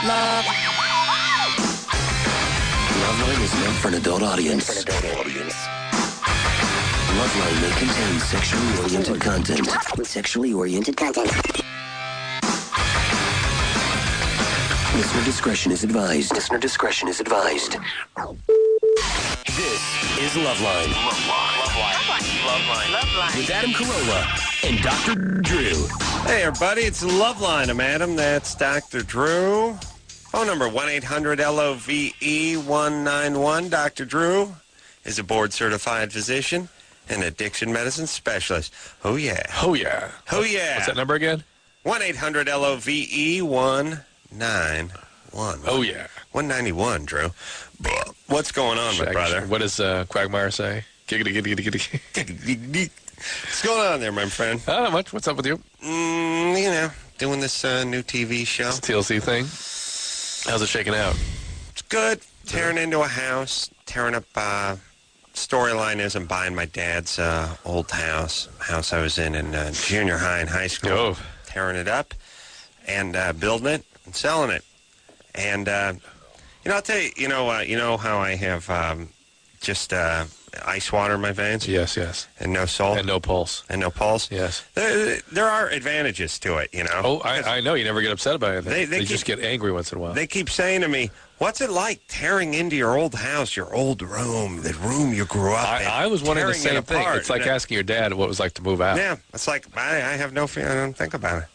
Loveline is meant for an adult audience. Loveline may contain sexually oriented content. Listener discretion is advised. This is Loveline. Loveline. With Adam Carolla and Dr. Drew. Hey, everybody, it's Loveline. I'm Adam. That's Dr. Drew. Phone number 1-800-LOVE-191. Dr. Drew is a board-certified physician and addiction medicine specialist. Oh, yeah. Oh, yeah. Oh, yeah. What's that number again? 1-800-LOVE-191. Oh, yeah. 191, Drew. What's going on, my brother? What does Quagmire say? Giggity, giggity, giggity, giggity. What's going on there, my friend? Not much. What's up with you? Doing this new TV show. This TLC thing. How's it shaking out? It's good. Tearing into a house. Tearing up, storyline is I'm buying my dad's old house I was in junior high and high school. Oh. Tearing it up and building it and selling it. And, I'll tell you, you know how I have just ice water in my veins? Yes. And no soul? And no pulse. Yes. There are advantages to it, Oh, I know. You never get upset about anything. They just get angry once in a while. They keep saying to me, what's it like tearing into your old house, your old room, the room you grew up in? I was wondering the same thing. It's like asking your dad what it was like to move out. Yeah. It's like, I have no fear. I don't think about it.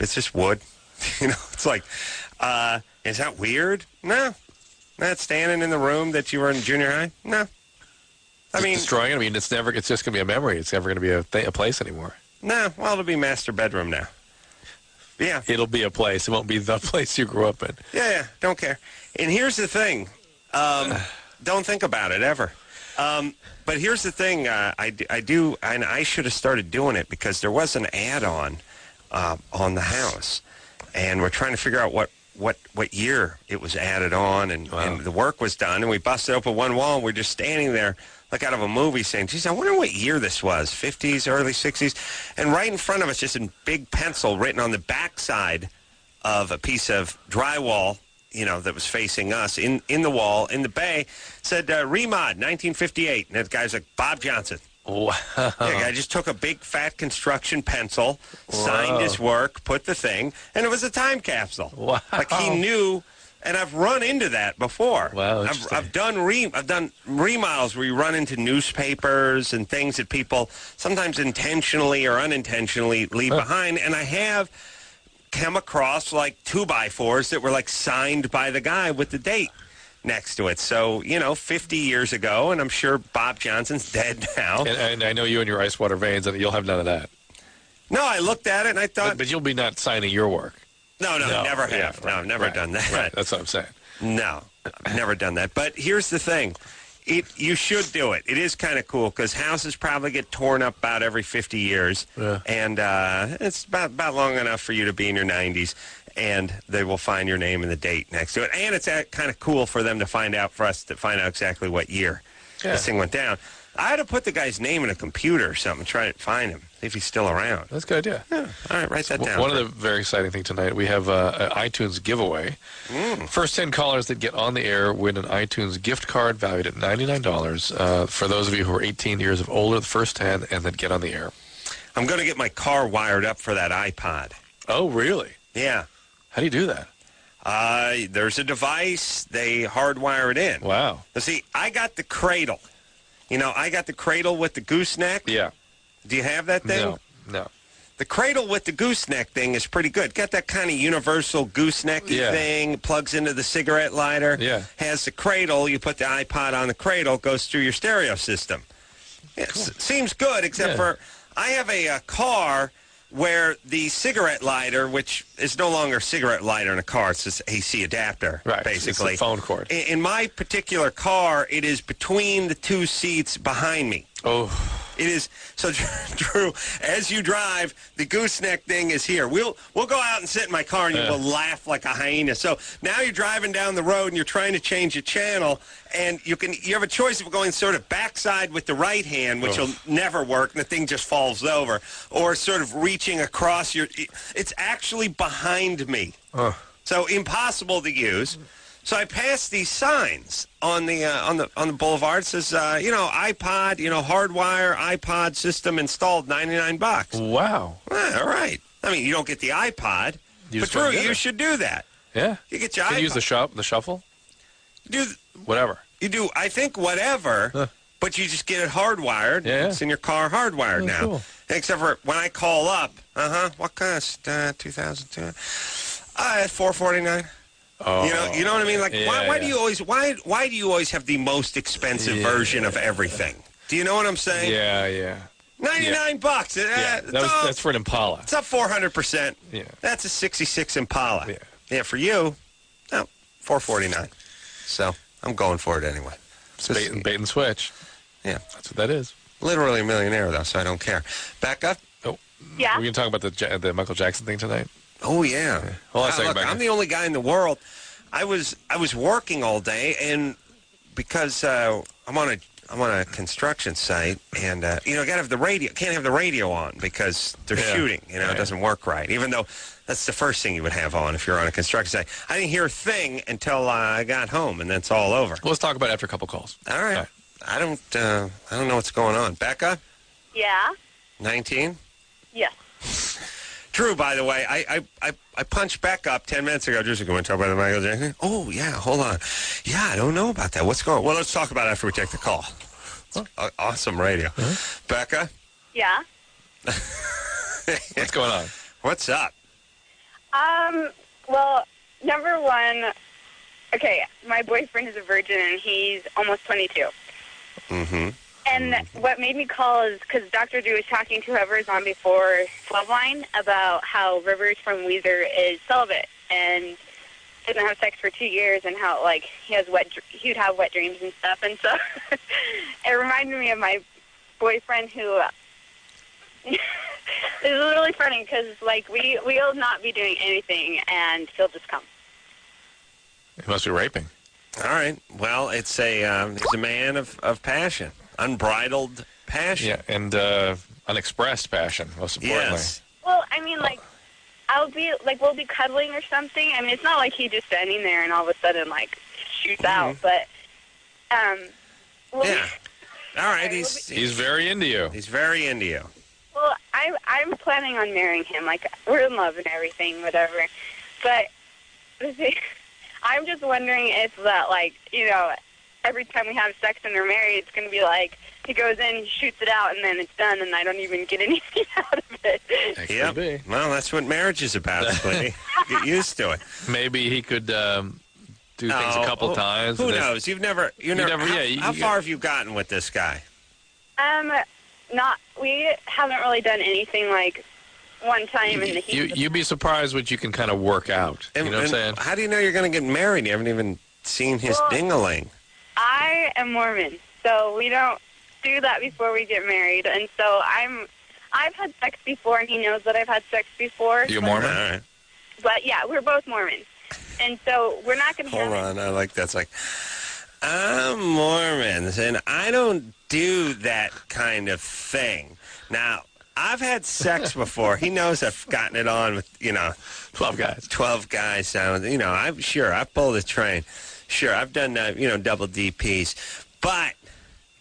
It's just wood. It's like, is that weird? No. Not standing in the room that you were in junior high? No. Destroying it? I mean, it's just going to be a memory. It's never going to be a place anymore. No. Well, it'll be master bedroom now. Yeah. It'll be a place. It won't be the place you grew up in. Yeah. Don't care. And here's the thing. Don't think about it ever. But here's the thing. I do, and I should have started doing it because there was an add-on on the house. And we're trying to figure out what year it was added on, and the work was done, and we busted open one wall, and we're just standing there like out of a movie saying, geez, I wonder what year this was, 50s, early 60s, and right in front of us, just in big pencil, written on the backside of a piece of drywall, that was facing us, in the wall, in the bay, said, Remod, 1958, and that guy's like, Bob Johnson. Wow. Yeah, I just took a big fat construction pencil, signed his work, put the thing, and it was a time capsule. Wow. Like he knew, and I've run into that before. Wow, I've done remodels where you run into newspapers and things that people sometimes intentionally or unintentionally leave behind, and I have come across like 2x4s that were like signed by the guy with the date next to it. So, 50 years ago, and I'm sure Bob Johnson's dead now. And I know you and your ice water veins, and you'll have none of that. No, I looked at it, and I thought... But you'll be not signing your work. No, never have. Yeah, no, I've never done that. Right, that's what I'm saying. No, I've never done that. But here's the thing. You should do it. It is kind of cool, because houses probably get torn up about every 50 years. Yeah. And it's about long enough for you to be in your 90s. And they will find your name and the date next to it. And it's kind of cool for them to find out, for us to find out exactly what year this thing went down. I had to put the guy's name in a computer or something, try to find him, see if he's still around. That's a good idea. Yeah. All right, write that down. One of the very exciting things tonight, we have an iTunes giveaway. First 10 callers that get on the air win an iTunes gift card valued at $99. For those of you who are 18 years of older, the first 10, and that get on the air. I'm going to get my car wired up for that iPod. Oh, really? Yeah. How do you do that? There's a device. They hardwire it in. Wow. Now, see, I got the cradle. I got the cradle with the gooseneck. Yeah. Do you have that thing? No. The cradle with the gooseneck thing is pretty good. Got that kind of universal goosenecky thing. Plugs into the cigarette lighter. Yeah. Has the cradle. You put the iPod on the cradle. Goes through your stereo system. Yeah, cool. Seems good, except for I have a car where the cigarette lighter, which is no longer a cigarette lighter in a car, it's this AC adapter, basically. It's a phone cord. In my particular car, it is between the two seats behind me. Oh. It is. So, Drew, as you drive, the gooseneck thing is here. We'll go out and sit in my car, and you will laugh like a hyena. So now you're driving down the road, and you're trying to change a channel, and you have a choice of going sort of backside with the right hand, which will never work, and the thing just falls over, or sort of reaching across your... It's actually behind me. So impossible to use. So I passed these signs on the boulevard. It says, iPod, hardwire iPod system installed, $99. Wow. All right. I mean, you don't get the iPod, but Drew, you should do that. Yeah. You get your Can iPod. you use the shuffle? Whatever. You do, I think, whatever, but you just get it hardwired. Yeah. It's in your car hardwired now. Cool. Except for when I call up, what cost? 2002. $449. Oh, you know what I mean? Like, why yeah. do you always have the most expensive version of everything? Do you know what I'm saying? Yeah. $99. Yeah. That's for an Impala. It's up 400%. Yeah. That's a 66 Impala. Yeah. Yeah, for you, no, $449. So I'm going for it anyway. Bait and switch. Yeah. That's what that is. Literally a millionaire, though, so I don't care. Back up. Oh. Yeah. We're going to talk about the Michael Jackson thing tonight? Oh, yeah. Hold on a second, Look, Becca. I'm the only guy in the world. I was working all day, and because I'm on a construction site, and you got to have the radio. Can't have the radio on because they're shooting. It doesn't work right. Even though that's the first thing you would have on if you're on a construction site. I didn't hear a thing until I got home, and then it's all over. Let's talk about it after a couple calls. All right. I don't know what's going on. Becca, Yeah. 19. Yes. True, by the way, I punched back up 10 minutes ago. Just going to talk about the Michael Jackson. Oh, yeah, hold on. Yeah, I don't know about that. What's going on? Well, let's talk about it after we take the call. Awesome radio. Becca? Yeah. What's going on? What's up? Well, number one, okay, my boyfriend is a virgin and he's almost 22. Mm-hmm. And what made me call is because Dr. Drew was talking to whoever was on before Loveline about how Rivers from Weezer is celibate and didn't have sex for 2 years and how, like, he'd have wet dreams and stuff. And so it reminded me of my boyfriend who it's really funny because, like, we'll not be doing anything and he'll just come. He must be raping. All right. Well, it's he's a man of passion. Unbridled passion. Yeah, and unexpressed passion, most importantly. Yes. Well, I mean, like, we'll be cuddling or something. I mean, it's not like he's just standing there and all of a sudden, like, shoots out, but, yeah. All right, He's very into you. He's very into you. Well, I'm planning on marrying him. Like, we're in love and everything, whatever. But I'm just wondering if that, like, every time we have sex and we're married, it's going to be like he goes in, shoots it out, and then it's done, and I don't even get anything out of it. Yep. Well, that's what marriage is about, sweetie. Get used to it. Maybe he could do things a couple times. Who knows? You've never. How far have you gotten with this guy? We haven't really done anything like one time in the heat. You'd be surprised what you can kind of work out. You know what I'm saying? How do you know you're going to get married? You haven't even seen his ding-a-ling. I am Mormon, so we don't do that before we get married. And so I've had sex before, and he knows that I've had sex before. You Mormon? All right. But yeah, we're both Mormons, and so we're not going to. Hold on, I like that. It's like, I'm Mormon, and I don't do that kind of thing. Now, I've had sex before. He knows I've gotten it on with 12 guys. 12 guys. I've pulled a train. Sure, I've done, double DPs. But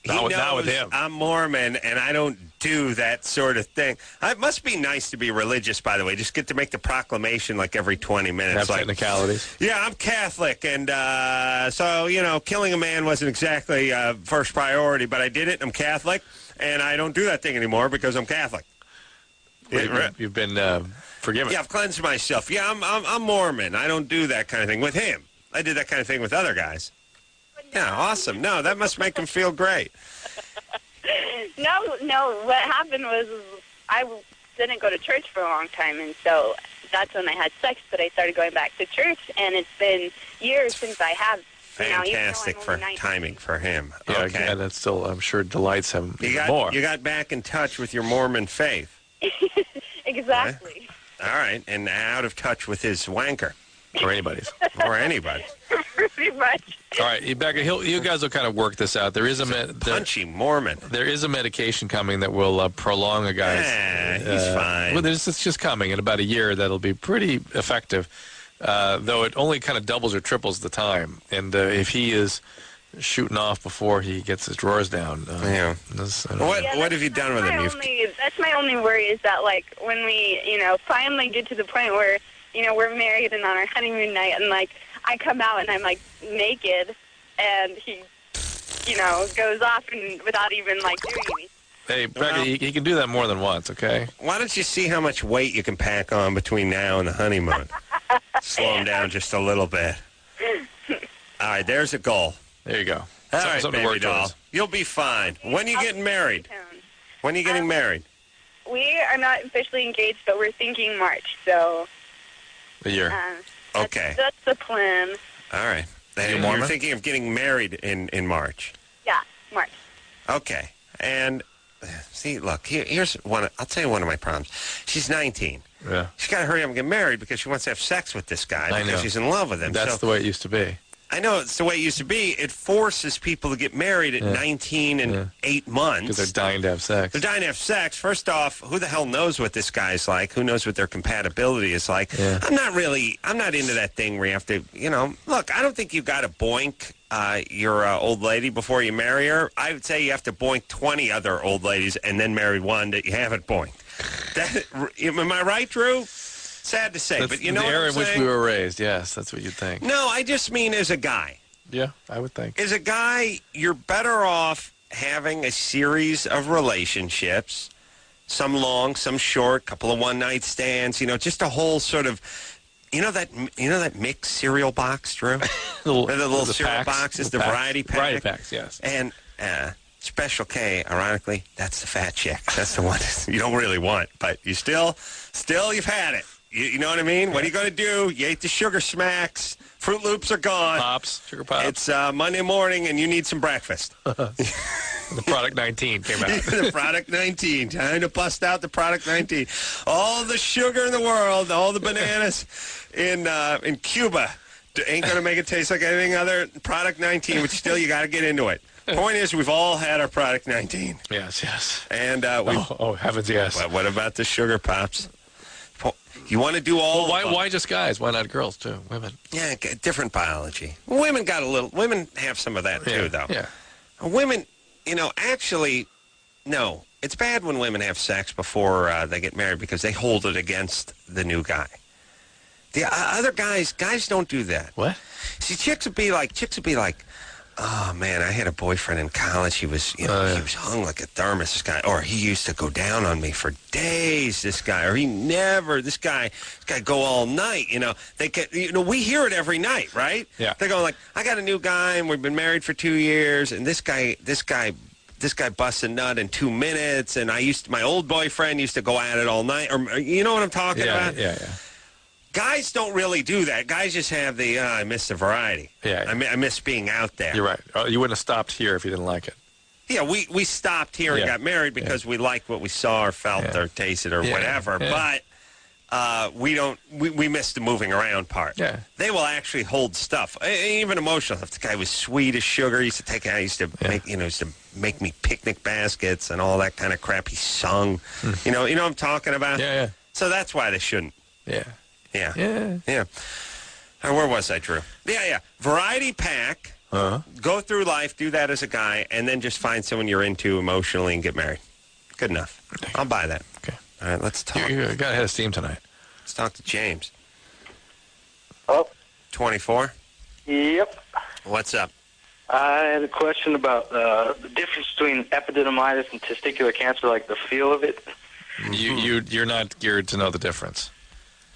he knows with him. I'm Mormon, and I don't do that sort of thing. It must be nice to be religious, by the way. Just get to make the proclamation like every 20 minutes. Have technicalities. Yeah, I'm Catholic, and so, killing a man wasn't exactly first priority, but I did it. I'm Catholic, and I don't do that thing anymore because I'm Catholic. You've been forgiven. Yeah, I've cleansed myself. Yeah, I'm Mormon. I don't do that kind of thing with him. I did that kind of thing with other guys. Yeah, awesome. No, that must make him feel great. No. What happened was I didn't go to church for a long time, and so that's when I had sex. But I started going back to church, and it's been years since I have. Fantastic for timing for him. Yeah, okay. And that still, I'm sure, delights him more. You got back in touch with your Mormon faith. Exactly. All right, and out of touch with his wanker. Or anybody's. Or anybody. Pretty much. All right, Becca, you guys will kind of work this out. There is punchy Mormon. There is a medication coming that will prolong a guy's. He's fine. Well, it's just coming in about a year. That'll be pretty effective. though it only kind of doubles or triples the time. And if he is shooting off before he gets his drawers down, Yeah. What have you done with him? That's my only worry is that, like, when we, finally get to the point where, we're married and on our honeymoon night, and, like, I come out and I'm, like, naked, and he, goes off and without even, like, doing anything. Hey, Becky, he can do that more than once, okay? Why don't you see how much weight you can pack on between now and the honeymoon? Slow him down just a little bit. All right, there's a goal. There you go. All right, Something to baby work doll. towards. You'll be fine. When are you getting married? When are you getting married? We are not officially engaged, but we're thinking March, so... A year. Okay. That's the plan. All right. You're thinking of getting married in March. Yeah, March. Okay. And see, look, here's one. I'll tell you one of my problems. She's 19. Yeah. She's got to hurry up and get married because she wants to have sex with this guy I know. because she's in love with him. That's the way it used to be. I know it's the way it used to be. It forces people to get married at 19 and 8 months. Because they're dying to have sex. They're dying to have sex. First off, who the hell knows what this guy's like? Who knows what their compatibility is like? Yeah. I'm not into that thing where you have to, look, I don't think you got to boink your old lady before you marry her. I would say you have to boink 20 other old ladies and then marry one that you haven't boinked. Am I right, Drew? Sad to say, but you know the what era I'm in which saying? we were raised. Yes, that's what you'd think. No, I just mean as a guy. Yeah, I would think. As a guy, you're better off having a series of relationships, some long, some short, couple of one-night stands, just a whole sort of, that mixed cereal box, Drew? the little cereal boxes, the variety pack. Variety packs, yes. And Special K, ironically, that's the fat chick. That's the one you don't really want, but you still you've had it. You know what I mean? Yeah. What are you going to do? You ate the Sugar Smacks. Fruit Loops are gone. Sugar Pops. It's Monday morning, and you need some breakfast. The Product 19 came out. The Product 19. Time to bust out the Product 19. All the sugar in the world, all the bananas in Cuba ain't going to make it taste like anything other than Product 19, but still you got to get into it. Point is, we've all had our Product 19. Yes. And heavens, yes. What about the Sugar Pops? You want to do all? Well, why just guys? Why not girls too? Women? Yeah, different biology. Women Women have some of that too, though. Yeah. Women, actually, no. It's bad when women have sex before they get married because they hold it against the new guy. The other guys don't do that. What? See, chicks would be like, oh man, I had a boyfriend in college. He was, he was hung like a thermos. This guy, or he used to go down on me for days. This guy, or this guy go all night. They get, we hear it every night, right? Yeah. They go like, I got a new guy, and we've been married for 2 years, and this guy busts a nut in 2 minutes, and my old boyfriend used to go at it all night, or you know what I'm talking about? Yeah. Guys don't really do that. Guys just have the, I miss the variety. Yeah. I miss being out there. You're right. You wouldn't have stopped here if you didn't like it. Yeah, we stopped here and got married because we liked what we saw or felt or tasted or whatever. Yeah. But we missed the moving around part. Yeah. They will actually hold stuff, even emotional. If the guy was sweet as sugar, he used to make me picnic baskets and all that kind of crap. He sung. You know what I'm talking about? Yeah. So that's why they shouldn't. Yeah. Yeah. Where was I, Drew? Yeah. Variety pack. Go through life, do that as a guy, and then just find someone you're into emotionally and get married. Good enough. I'll buy that. Okay. All right, let's talk. You got ahead of steam tonight. Let's talk to James. Oh. 24? Yep. What's up? I had a question about the difference between epididymitis and testicular cancer, like the feel of it. You're not geared to know the difference.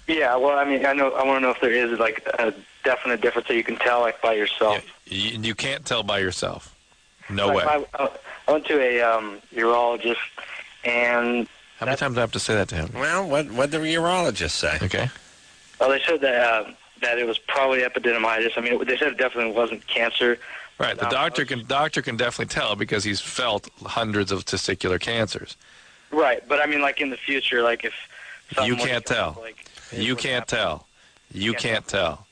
Yeah, well, I mean, I want to know if there is like a definite difference that you can tell like by yourself. Yeah, you can't tell by yourself. No way. I went to a urologist, and how many times do I have to say that to him? Well, what did the urologist say? Okay. Well, they said that it was probably epididymitis. I mean, they said it definitely wasn't cancer. Right. The doctor can definitely tell because he's felt hundreds of testicular cancers. Right, but I mean, like in the future, like if you can't tell. You can't tell. You can't tell.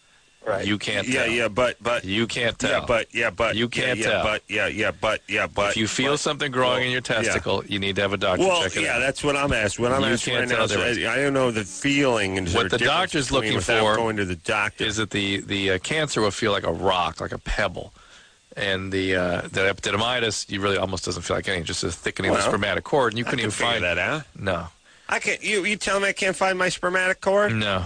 Right. You can't tell. but You can't tell. but You can't tell. but if you feel something growing in your testicle, you need to have a doctor check it out. That's what I'm asking. What I'm You asking can't right now tell is I don't know the feeling and What the doctor's looking for going to the doctor is that the cancer will feel like a rock, like a pebble. And the epididymitis, you really almost doesn't feel like anything, just a thickening of the spermatic cord, and you couldn't even find that out. No. I can't. You tell me I can't find my spermatic cord? No.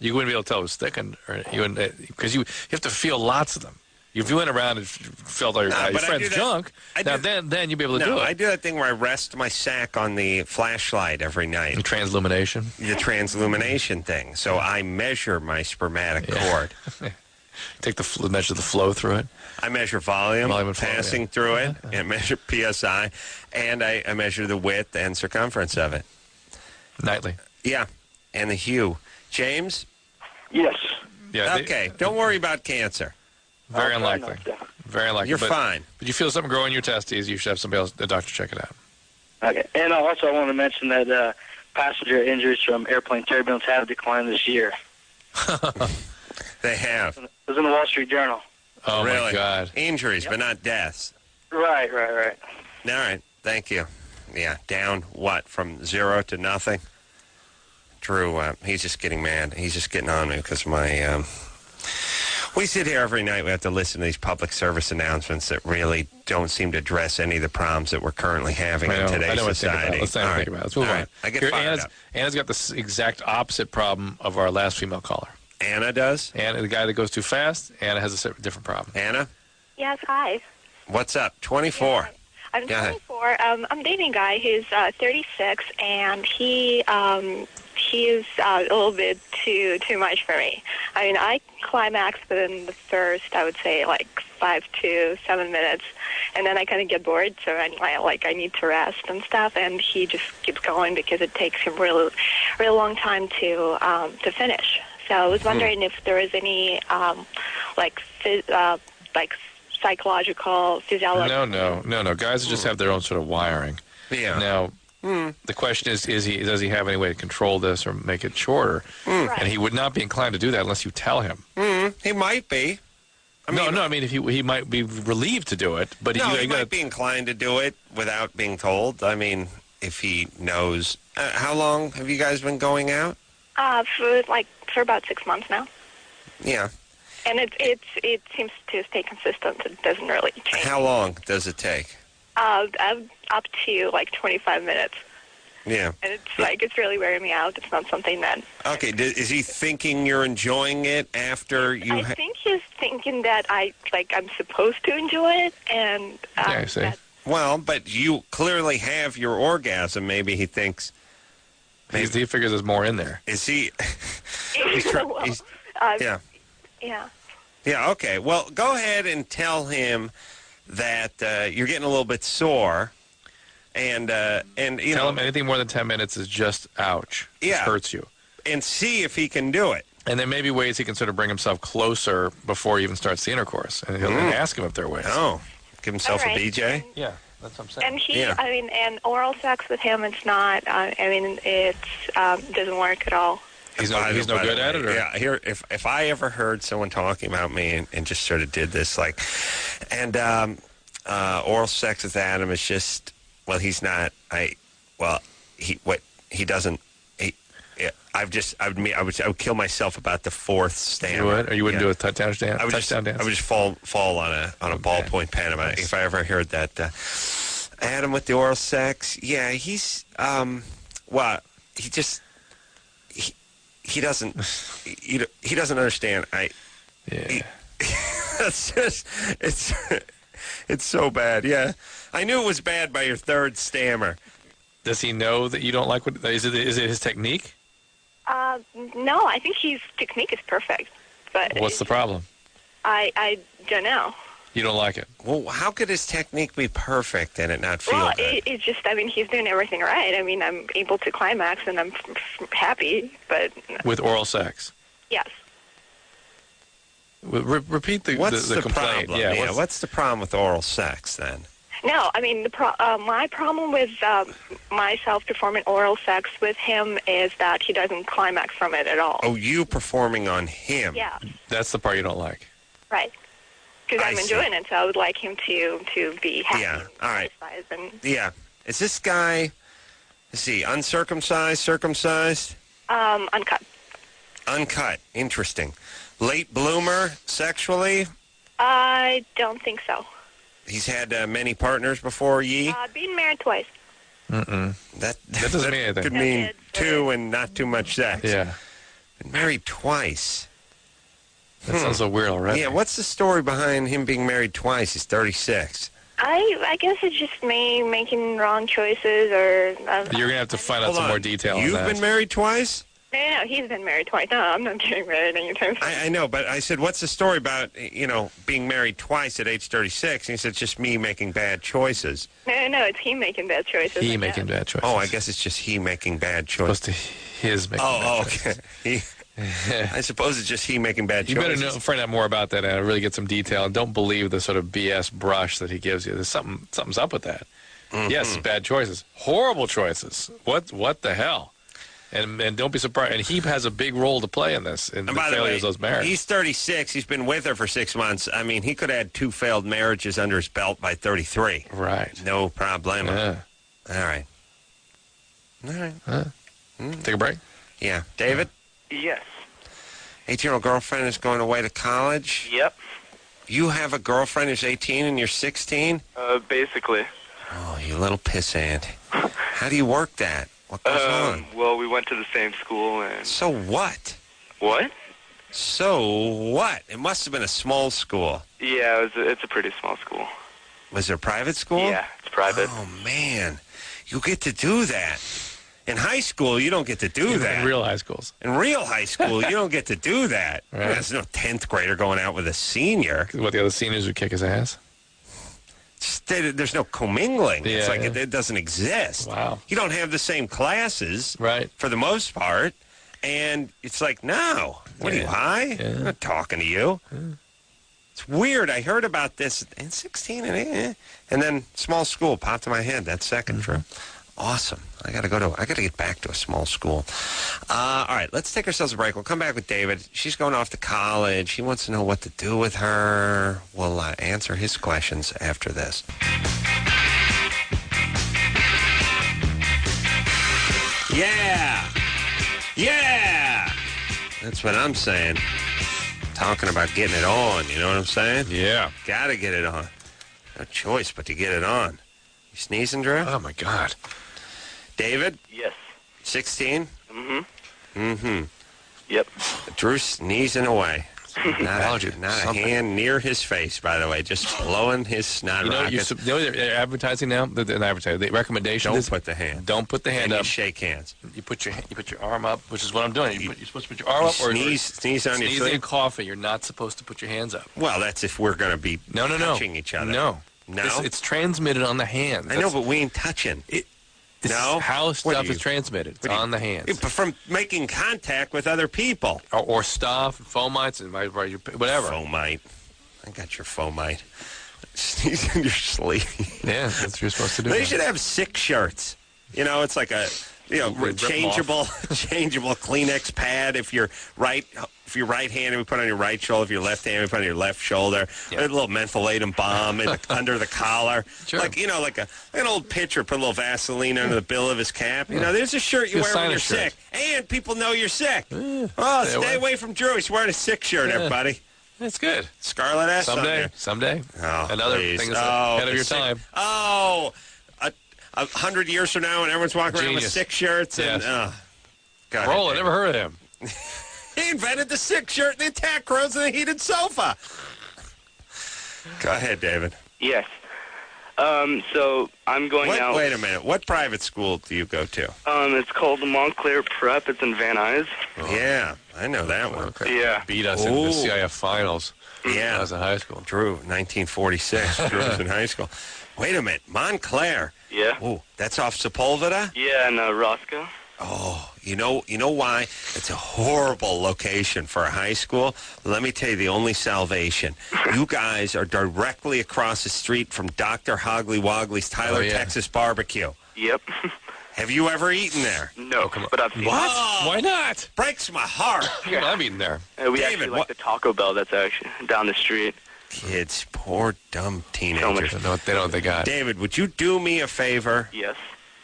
You wouldn't be able to tell it was thickened, because you have to feel lots of them. If you went around and felt like your friend's junk, then you'd be able to do it. I do that thing where I rest my sack on the flashlight every night. The transillumination? The transillumination thing. So I measure my spermatic cord. Measure the flow through it. I measure volume and flow, passing through it, and measure PSI, and I measure the width and circumference of it. Nightly. Yeah, and the hue. James? Yes. Yeah. Okay, don't worry about cancer. Very unlikely. Very unlikely. You're fine. But you feel something growing in your testes, you should have somebody else, a doctor, check it out. Okay. And also I want to mention that passenger injuries from airplane turbulence have declined this year. They have. It was in the Wall Street Journal. Oh, really? my God. Injuries, but not deaths. Right. All right. Thank you. Yeah, down what, from 0 to nothing? Drew, he's just getting mad. He's just getting on me because my... we sit here every night. We have to listen to these public service announcements that really don't seem to address any of the problems that we're currently having in today's society. Let's not think about it. Let's move on. I get fired up. Anna's got the exact opposite problem of our last female caller. Anna does? Anna, the guy that goes too fast, Anna has a different problem. Anna? Yes, hi. What's up? 24. Yeah, I'm Go ahead. 24. I'm dating a guy. He's 36, and he is a little bit too much for me. I mean, I climax within the first, I would say, like 5 to 7 minutes, and then I kind of get bored, so I need to rest and stuff, and he just keeps going because it takes him really long time to finish. So I was wondering if there is any psychological, physiological. No. Guys just have their own sort of wiring. Yeah. Now, the question is does he have any way to control this or make it shorter? Right. And he would not be inclined to do that unless you tell him. He might be. I mean, if he might be relieved to do it, but he might be inclined to do it without being told. I mean, if he knows. How long have you guys been going out? For about 6 months now. Yeah. And it seems to stay consistent. It doesn't really change. How long does it take? Up to 25 minutes. Yeah. And it's really wearing me out. It's not something that... Okay, is he thinking you're enjoying it after you... I think he's thinking that I'm supposed to enjoy it, and... I see. Well, but you clearly have your orgasm. Maybe he thinks... He figures there's more in there. Is he... Yeah. Yeah, okay. Well, go ahead and tell him that you're getting a little bit sore, and tell him anything more than 10 minutes is just ouch. Yeah. It hurts you. And see if he can do it. And there may be ways he can sort of bring himself closer before he even starts the intercourse, and he'll ask him if there are ways. Oh, give himself a BJ? Yeah, that's what I'm saying. And and oral sex with him, it's not, it doesn't work at all. He's no good at it? Or? Yeah, here, if I ever heard someone talking about me and just sort of did this, oral sex with Adam is just, he would kill myself about the fourth stammer. You would? Or you wouldn't do a touchdown dance? I would just fall on a ballpoint pen if I ever heard that. Adam with the oral sex, yeah, he's, he doesn't understand. It's so bad. Yeah, I knew it was bad by your third stammer. Does he know that you don't like what? Is it his technique? No, I think his technique is perfect. But what's the problem? I don't know. You don't like it? Well, how could his technique be perfect and it not feel good? It's just, he's doing everything right. I'm able to climax and I'm happy, but... With oral sex? Yes. Repeat the What's the complaint. problem? Yeah, what's the problem with oral sex, then? No, I mean, my problem with myself performing oral sex with him is that he doesn't climax from it at all. Oh, you performing on him? Yeah, That's the part you don't like. right. Because I I'm see. enjoying it, so I would like him to be happy. Yeah, all right. And, Yeah. Is this guy, let's see, uncircumcised, circumcised? uncut. Uncut. Interesting. Late bloomer sexually? I don't think so. He's had many partners before ye? Being married twice. That doesn't mean anything. could That mean did, two and not too much sex. Yeah. Been married twice. That sounds so weird already. Yeah, what's the story behind him being married twice? He's 36. I guess it's just me making wrong choices, or... You're going to have to find out Hold some on. more detail on You've that. been married twice? No, he's been married twice. No, I'm not getting married anytime soon. I know, but I said, what's the story about, being married twice at age 36? And he said, it's just me making bad choices. No, it's he making bad choices. He I making Oh, bad choices. I guess it's just he making bad choices. Supposed to his making bad choices. Okay. I suppose it's just he making bad You choices. better find out more about that and really get some detail. And don't believe the sort of BS brush that he gives you. There's something's up with that. Mm-hmm. Yes, bad choices, horrible choices. What the hell? And don't be surprised. And he has a big role to play in this, in the And by the way, failures of those marriages. he's 36. He's been with her for 6 months. I mean, he could have had 2 failed marriages under his belt by 33. Right. No problem. Yeah. All right. All right. Take a break. Yeah. David, Yes. 18-year-old girlfriend is going away to college. Yep. You have a girlfriend who's 18 and you're 16? Basically. Oh, you little pissant. How do you work that? What goes on? Well, we went to the same school, and... So what? What? So what? It must have been a small school. Yeah, it's a pretty small school. Was it a private school? Yeah, it's private. Oh, man. You get to do that. In high school, you don't get to do that. In real high schools. In real high school, you don't get to do that. Right. There's no 10th grader going out with a senior. What, the other seniors would kick his ass? There's no commingling. It's Yeah, like yeah. it doesn't exist. Wow. You don't have the same classes, Right. for the most part. And it's like, no. What are you, Yeah. high? Yeah. I'm not talking to you. It's weird. I heard about this in 16 and then small school popped in my head that second trip. Awesome. I got to get back to a small school. All right, let's take ourselves a break. We'll come back with David. She's going off to college. He wants to know what to do with her. We'll answer his questions after this. Yeah. Yeah. That's what I'm saying. Talking about getting it on, you know what I'm saying? Yeah. Got to get it on. No choice but to get it on. You sneezing, Drew? Oh, my God. David, Yes. 16? Yep. Drew sneezing away. Allergy, Not a something. hand near his face, by the way, just blowing his snot You know, rockets. they're advertising now. The recommendation Don't is put the hand. don't put the hand And you up. shake hands. You put your arm up, which is what I'm doing. You're supposed to put your arm up, or Sneeze on your sneezing sleeve. and coughing. You're not supposed to put your hands up. Well, that's if we're going to be No. touching each other. No. No? It's transmitted on the hands. I know, but we ain't touching. This No? is how What stuff do you- is transmitted. It's what do you- on the hands. But from making contact with other people. Or stuff, fomites, and whatever. Fomite. I got your fomite. Sneeze in your sleeve. Yeah, that's what you're supposed to do. They should have 6 shirts. You know, it's like a Rip 'em changeable Kleenex pad. If you're right-handed, we put on your right shoulder. If you're left-handed, we put on your left shoulder. Yeah. A little mentholatum bomb under the collar. Sure. Like an old pitcher put a little Vaseline under the bill of his cap. You know, there's a shirt you Just wear when sign you're a shirt. sick, and people know you're sick. stay Stay away from Drew. He's wearing a sick shirt, everybody. That's good. Scarlet S on there. Someday. Oh, Another please. thing that's ahead of your time. Oh, 100 years from now, and everyone's walking around with Genius. sick shirts. And, Yes. go ahead, Roll, I David. never heard of him. He invented the sick shirt and the attack crows and the heated sofa. Go ahead, David. Yes. So I'm going out. Wait a minute. What private school do you go to? It's called the Montclair Prep. It's in Van Nuys. Yeah, I know that one. Okay. Yeah. Beat us in the Ooh. CIF finals. Yeah. I was in high school. Drew, 1946. Drew was in high school. Wait a minute. Montclair. Yeah. Ooh, that's off Sepulveda? Yeah, and Roscoe. Oh, you know why? It's a horrible location for a high school. Let me tell you the only salvation. You guys are directly across the street from Dr. Hoggly Woggly's Tyler, Texas barbecue. Yep. Have you ever eaten there? No, but I've seen What? Oh, Why not? breaks my heart. I'm eating there. We David, actually like what- the Taco Bell that's actually down the street. Kids, poor dumb teenagers. They know what they got. David, would you do me a favor? Yes.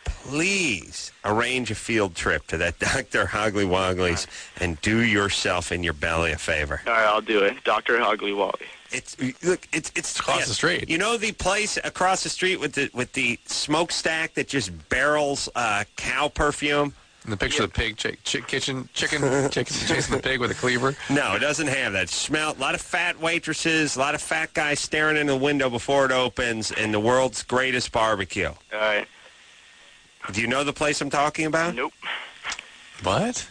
Please arrange a field trip to that Dr. Hoggly Woggly's and do yourself and your belly a favor. All right, I'll do it. Dr. Hoggly Wally. It's across the street. You know the place across the street with the smokestack that just barrels cow perfume? In the picture of the pig chicken chasing the pig with a cleaver. No, it doesn't have that. Smell. A lot of fat waitresses, a lot of fat guys staring in the window before it opens, and the world's greatest barbecue. All right. Do you know the place I'm talking about? Nope. What?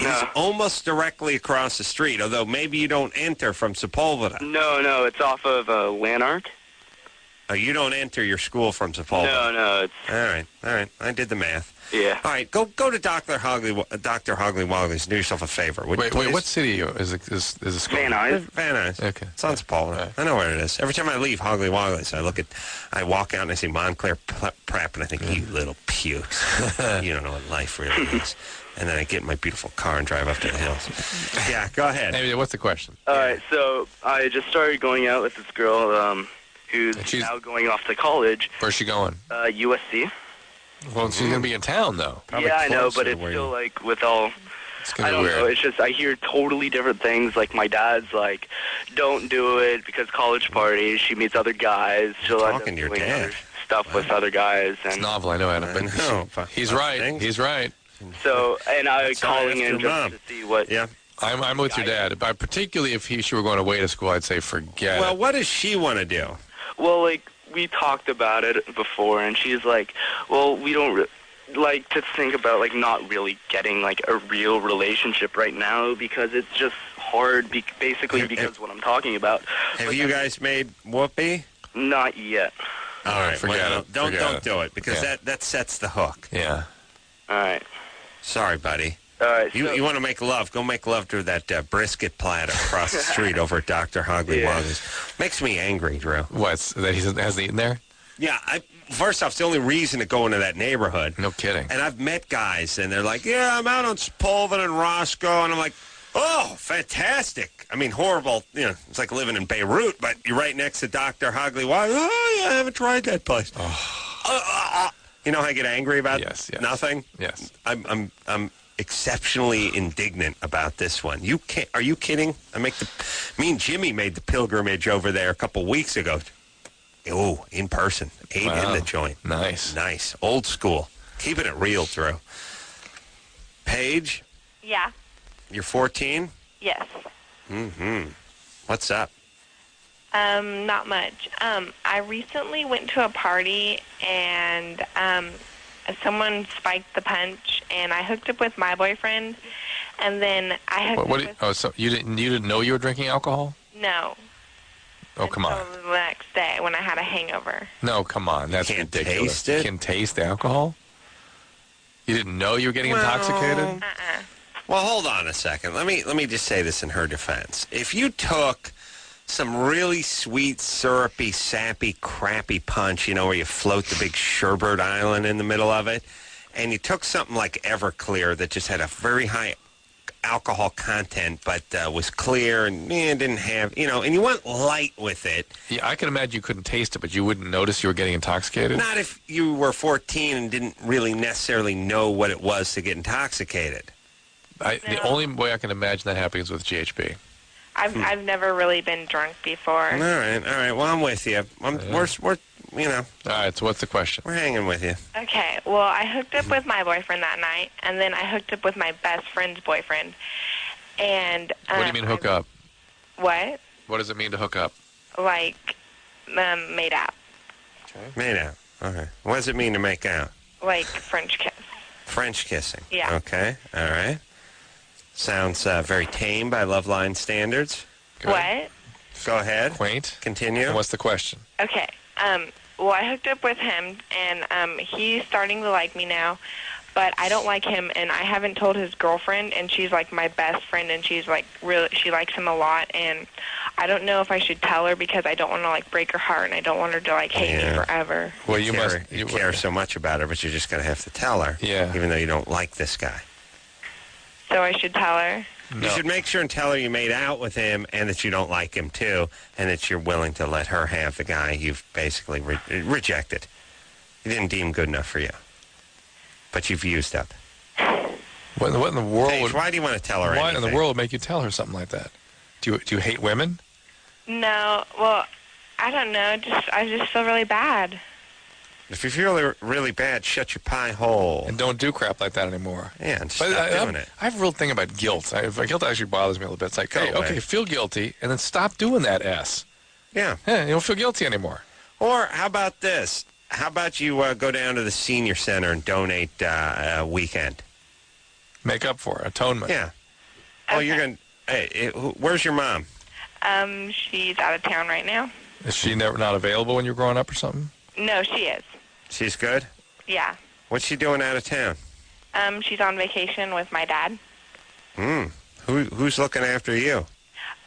It's almost directly across the street, although maybe you don't enter from Sepulveda. No, it's off of Lanark. Oh, you don't enter your school from Sepulveda. No, it's... All right. I did the math. Yeah. All right, go to Dr. Hoggly Woggly's. Do yourself a favor. Would you Wait, please? what city is the school? Van Nuys. Van Nuys. Okay. It's on Sepulveda. Right. I know where it is. Every time I leave Hoggly Woggly's, I walk out and I see Montclair Prep, and I think, you little pukes. You don't know what life really is. And then I get in my beautiful car and drive up to the hills. Yeah, go ahead. Hey, what's the question? All right, so I just started going out with this girl who's now going off to college. Where's she going? USC. Well, she's going to be in town, though. Yeah, I know, but it's still like with all... It's I going to don't be know. weird. It's just I hear totally different things. Like my dad's like, "Don't do it because college parties. She meets other guys. She'll end up talking to your doing dad. other stuff with other guys." It's And novel, I know, Adam, but he's right. Things. He's right. so, and I was That's why I calling asked in your just mom. to see what. Yeah. I'm with your dad, but particularly if she were going away to school, I'd say forget Well, it. what does she want to do? Well, like we talked about it before, and she's like, "Well, we don't like to think about like not really getting like a real relationship right now because it's just hard. Basically, because what I'm talking about." Have you guys made whoopee? Not yet. All right, Forget well, it. Don't Forget it. do it because Yeah. that sets the hook. Yeah. All right. Sorry, buddy. All right. You want to make love? Go make love to that brisket platter across the street over at Dr. Hoggly Woggly's. Makes me angry, Drew. What's that? He hasn't eaten there? Yeah, first off, it's the only reason to go into that neighborhood. No kidding. And I've met guys, and they're like, "Yeah, I'm out on Sepulveda and Roscoe," and I'm like, "Oh, fantastic!" I mean, horrible. You know, it's like living in Beirut, but you're right next to Dr. Hoggly Woggly. Oh, yeah, I haven't tried that place. You know how I get angry about Yes. nothing? Yes. I'm exceptionally indignant about this one. You can't. Are you kidding? Me and Jimmy made the pilgrimage over there a couple weeks ago. Oh, in person. Ate in the joint. Nice. Old school. Keeping it real, Drew. Paige, Yeah. you're 14? Yes. What's up? Not much. I recently went to a party and someone spiked the punch, and I hooked up with my boyfriend, and then I hooked up with... So you didn't know you were drinking alcohol? No. Oh, come on. Until the next day when I had a hangover. No, come on. That's can't ridiculous. taste it? You can taste the alcohol? You didn't know you were getting intoxicated? Well, hold on a second. Let me just say this in her defense. If you took some really sweet, syrupy, sappy, crappy punch, you know, where you float the big sherbet island in the middle of it, and you took something like Everclear that just had a very high alcohol content but was clear and didn't have, and you went light with it. Yeah, I can imagine you couldn't taste it, but you wouldn't notice you were getting intoxicated? Not if you were 14 and didn't really necessarily know what it was to get intoxicated. The only way I can imagine that happening is with GHB. I've never really been drunk before. All right. Well, I'm with you. We're All right, so what's the question? we're hanging with you. Okay, well, I hooked up with my boyfriend that night, and then I hooked up with my best friend's boyfriend. And What do you mean hook up? What? What does it mean to hook up? Like, made out. Made out. Okay. What does it mean to make out? Like French kiss. French kissing. Yeah. Okay. All right. Sounds very tame by Loveline standards. Good. What? Go ahead. Quaint. Continue. And what's the question? Okay. Well, I hooked up with him, and he's starting to like me now. but I don't like him, and I haven't told his girlfriend, and she's like my best friend, and she's like really, she likes him a lot, and I don't know if I should tell her because I don't want to like break her heart, and I don't want her to like hate me forever. Well, you care so much about her, but you're just going to have to tell her. Yeah. Even though you don't like this guy. So I should tell her? No. You should make sure and tell her you made out with him and that you don't like him too, and that you're willing to let her have the guy you've basically rejected. He didn't deem good enough for you. But you've used up. What in the world? Paige, why do you want to tell her What anything? in the world would make you tell her something like that? Do you hate women? No, well, I don't know. I just feel really bad. If you feel really bad, shut your pie hole. And don't do crap like that anymore. Yeah, and stop doing it. I have a real thing about guilt. Guilt actually bothers me a little bit. It's like, hey, away. okay, feel guilty, and then stop doing that S. Yeah. Yeah, you don't feel guilty anymore. Or how about this? How about you go down to the senior center and donate a weekend? Make up for it. Atonement. Yeah. Oh, Okay. you're going to... Hey, where's your mom? She's out of town right now. Is she not available when you're growing up or something? No, she is. She's good? Yeah. What's she doing out of town? She's on vacation with my dad. Who's looking after you?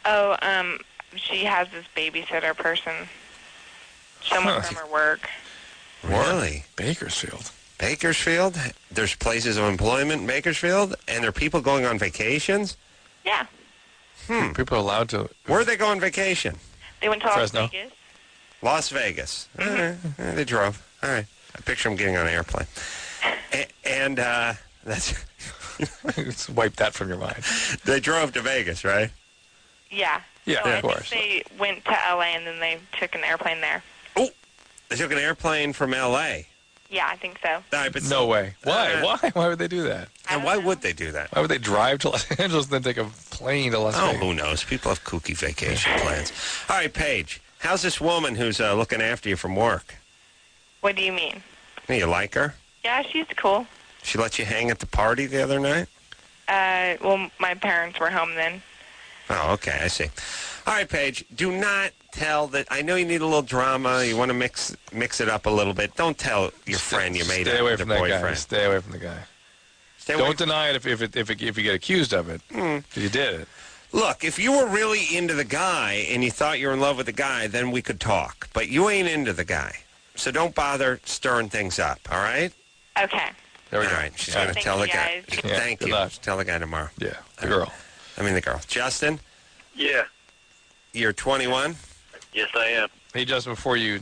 Oh, she has this babysitter person. Someone from her work. Really? Bakersfield. Bakersfield? There's places of employment in Bakersfield? And there are people going on vacations? Yeah. People are allowed to... Where are they going on vacation? They went to Las Fresno. Vegas. Las Vegas. They drove. All right. I picture them getting on an airplane. And that's... Just wipe that from your mind. They drove to Vegas, right? Yeah. Yeah, So of I course. think they went to L.A. and then they took an airplane there. Oh, they took an airplane from L.A. Yeah, I think so. All right, but No way. Why? Why would they do that? And why would they do that? Why would they drive to Los Angeles and then take a plane to Las Oh, Vegas? who knows? People have kooky vacation plans. All right, Paige, how's this woman who's looking after you from work? What do you mean? Hey, you like her? Yeah, she's cool. She let you hang at the party the other night? Well, my parents were home then. Oh, okay, I see. All right, Paige, do not tell that. I know you need a little drama. You want to mix it up a little bit. Don't tell your friend you made Stay out away with from her that guy. boyfriend. Stay away from the guy. Stay away Don't deny it if you get accused of it. You did it. Look, if you were really into the guy and you thought you were in love with the guy, then we could talk. But you ain't into the guy. So don't bother stirring things up, all right? Okay. There we All go. right, she's All going to Thank tell the you, guy. guys. Yeah, Thank good you. luck. Tell the guy tomorrow. Yeah, the girl. I mean the girl. Justin, Yeah. you're 21? Yes, I am. Hey, Justin, before you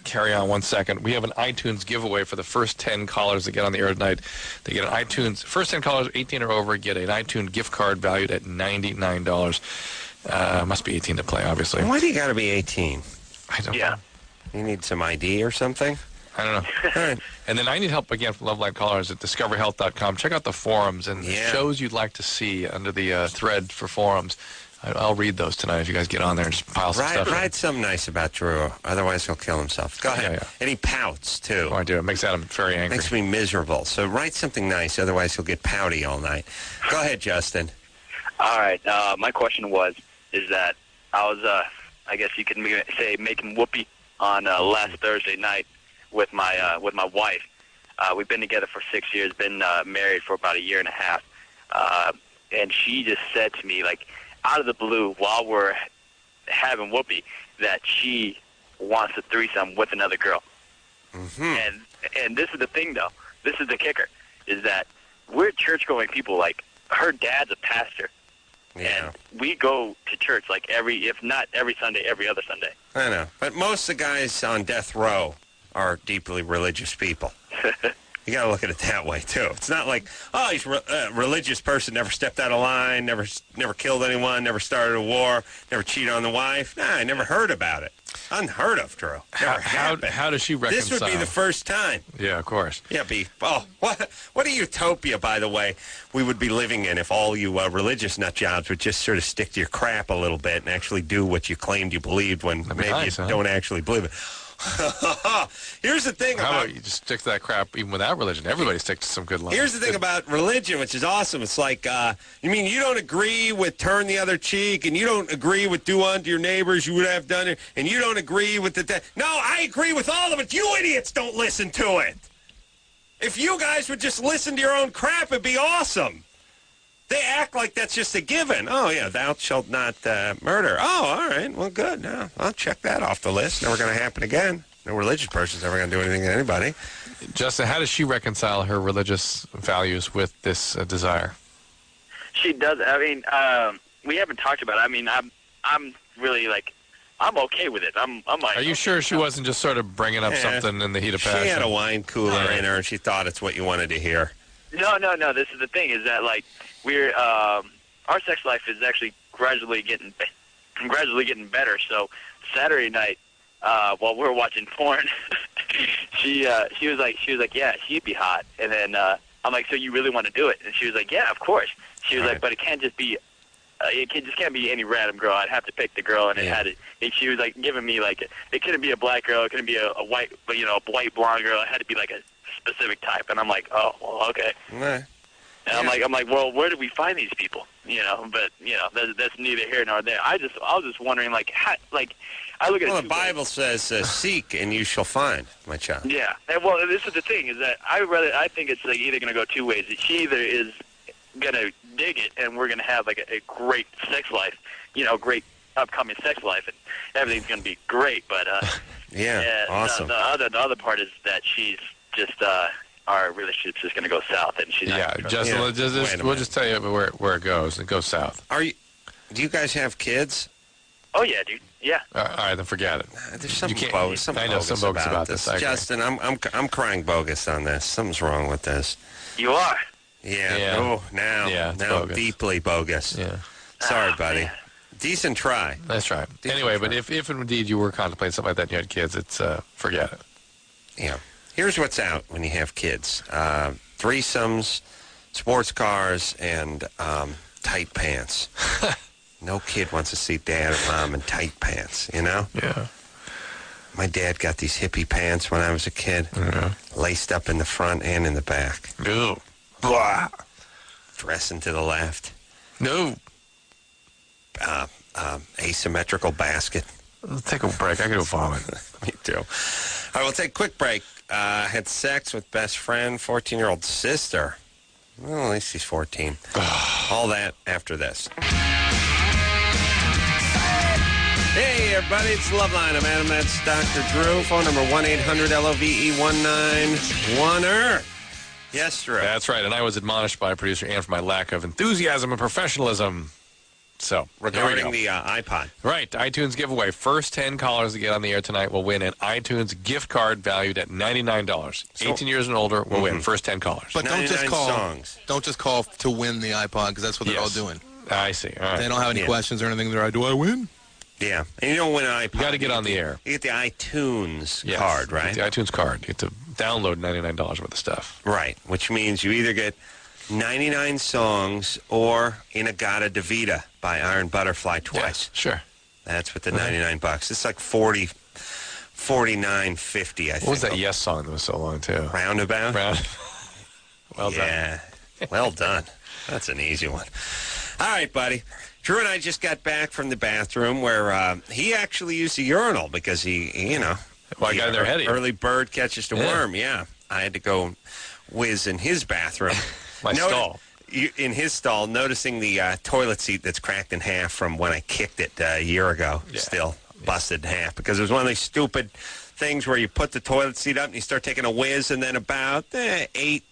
carry on 1 second, we have an iTunes giveaway for the first 10 callers that get on the air tonight. They get an iTunes, first 10 callers, 18 or over, get an iTunes gift card valued at $99. Must be 18 to play, obviously. Why do you got to be 18? I don't Yeah. know. You need some ID or something? I don't know. All right. And then I need help again from Loveline callers at discoverhealth.com. Check out the forums and the Yeah. shows you'd like to see under the thread for forums. I'll read those tonight if you guys get on there and just pile some stuff in. Write something nice about Drew, otherwise he'll kill himself. Go ahead. Yeah. And he pouts, too. Oh, I do. It makes Adam very angry. Makes me miserable. So write something nice, otherwise he'll get pouty all night. Go ahead, Justin. All right. My question is that I was, I guess you could say, making whoopee on last Thursday night with my wife. We've been together for 6 years, been married for about a year and a half. And she just said to me, like, out of the blue, while we're having whoopee, that she wants a threesome with another girl. Mm-hmm. And this is the thing, though. This is the kicker, is that we're church-going people. Like, her dad's a pastor. Yeah. And we go to church, like, if not every Sunday, every other Sunday. I know. But most of the guys on death row are deeply religious people. You got to look at it that way, too. It's not like, oh, he's a religious person, never stepped out of line, never killed anyone, never started a war, never cheated on the wife. Nah, I never heard about it. Unheard of, Drew. Never happened. How does she reconcile? This would be the first time. Yeah, of course. Yeah, what a utopia, by the way, we would be living in if all you religious nut jobs would just sort of stick to your crap a little bit and actually do what you claimed you believed when maybe nice, you huh? don't actually believe it. Here's the thing How about... about you just stick to that crap even without religion? Everybody sticks to some good lines. Here's the thing about religion, which is awesome. It's like, you mean you don't agree with turn the other cheek, and you don't agree with do unto your neighbors you would have done it, and you don't agree with the... No, I agree with all of it. You idiots don't listen to it. If you guys would just listen to your own crap, it'd be awesome. They act like that's just a given. Oh, yeah, thou shalt not murder. Oh, all right. Well, good. No, I'll check that off the list. Never going to happen again. No religious person's ever going to do anything to anybody. Justin, how does she reconcile her religious values with this desire? She does. I mean, we haven't talked about it. I mean, I'm really like, I'm okay with it. I'm like. Are you sure she wasn't just sort of bringing up something in the heat of passion? She had a wine cooler in her, and she thought it's what you wanted to hear. No. This is the thing: is that like we're our sex life is actually gradually getting better. So Saturday night, while we were watching porn, she was like, yeah, she'd be hot, and then I'm like, so you really want to do it? And she was like, yeah, of course. She was like, but it can't just be. Just can't be any random girl. I'd have to pick the girl, and it had it. She was like giving me like it couldn't be a black girl. It couldn't be a white, a white blonde girl. It had to be like a specific type. And I'm like, oh, well, okay. Nah. And I'm like, well, where do we find these people? But that's neither here nor there. I was just wondering, like, I look at the Bible says, "Seek and you shall find," my child. Yeah, and well, this is the thing: is that I think it's like either going to go two ways. She either is going to dig it, and we're going to have like a great sex life, great upcoming sex life, and everything's going to be great. But awesome. The other part is that she's just our relationship's just going to go south, and she's we'll just tell you where it goes. It goes south. Do you guys have kids? Oh yeah, dude. Yeah. All right, then forget it. There's something bogus. I know some bogus about this. Justin, I'm crying bogus on this. Something's wrong with this. You are. Yeah. Oh, now bogus. Deeply bogus. Yeah. Sorry, buddy. Man. Decent try. That's right. Anyway, but if indeed you were contemplating something like that and you had kids, it's forget it. Yeah. Here's what's out when you have kids. Threesomes, sports cars, and tight pants. No kid wants to see dad or mom in tight pants, Yeah. My dad got these hippie pants when I was a kid, laced up in the front and in the back. No. Blah. Dressing to the left. No. Asymmetrical basket. Let's take a break. I gotta vomit. Me too. All right, we'll take a quick break. Had sex with best friend, 14-year-old sister. Well, at least he's 14. All that after this. Hey, everybody, it's Loveline. I'm Adam. That's Dr. Drew. Phone number 1-800-LOVE-191-ER. Yes, Drew. That's right, and I was admonished by producer Ann for my lack of enthusiasm and professionalism. So, regarding the iPod. Right, iTunes giveaway. First 10 callers to get on the air tonight will win an iTunes gift card valued at $99. 18 years and older will win. First 10 callers. But don't just call. Don't just call to win the iPod, because that's what they're all doing. I see. All right. They don't have any questions or anything. They're like, do I win? Yeah, and you don't win an iPod. You got to get on the air. You get the iTunes card, right? You get the iTunes card. You get to download $99 worth of stuff. Right, which means you either get 99 songs or Inagata Davida by Iron Butterfly twice. Yes, sure. That's what the $99. It's like $49.50, I think. What was that Yes song that was so long, too? Roundabout? Well done. Yeah, well done. That's an easy one. All right, buddy. Drew and I just got back from the bathroom where he actually used a urinal because he Well, I got in there ahead of you. Early bird catches the worm, yeah. I had to go whiz in his bathroom. Stall. In his stall, noticing the toilet seat that's cracked in half from when I kicked it a year ago, still busted in half. Because it was one of these stupid things where you put the toilet seat up and you start taking a whiz, and then about 8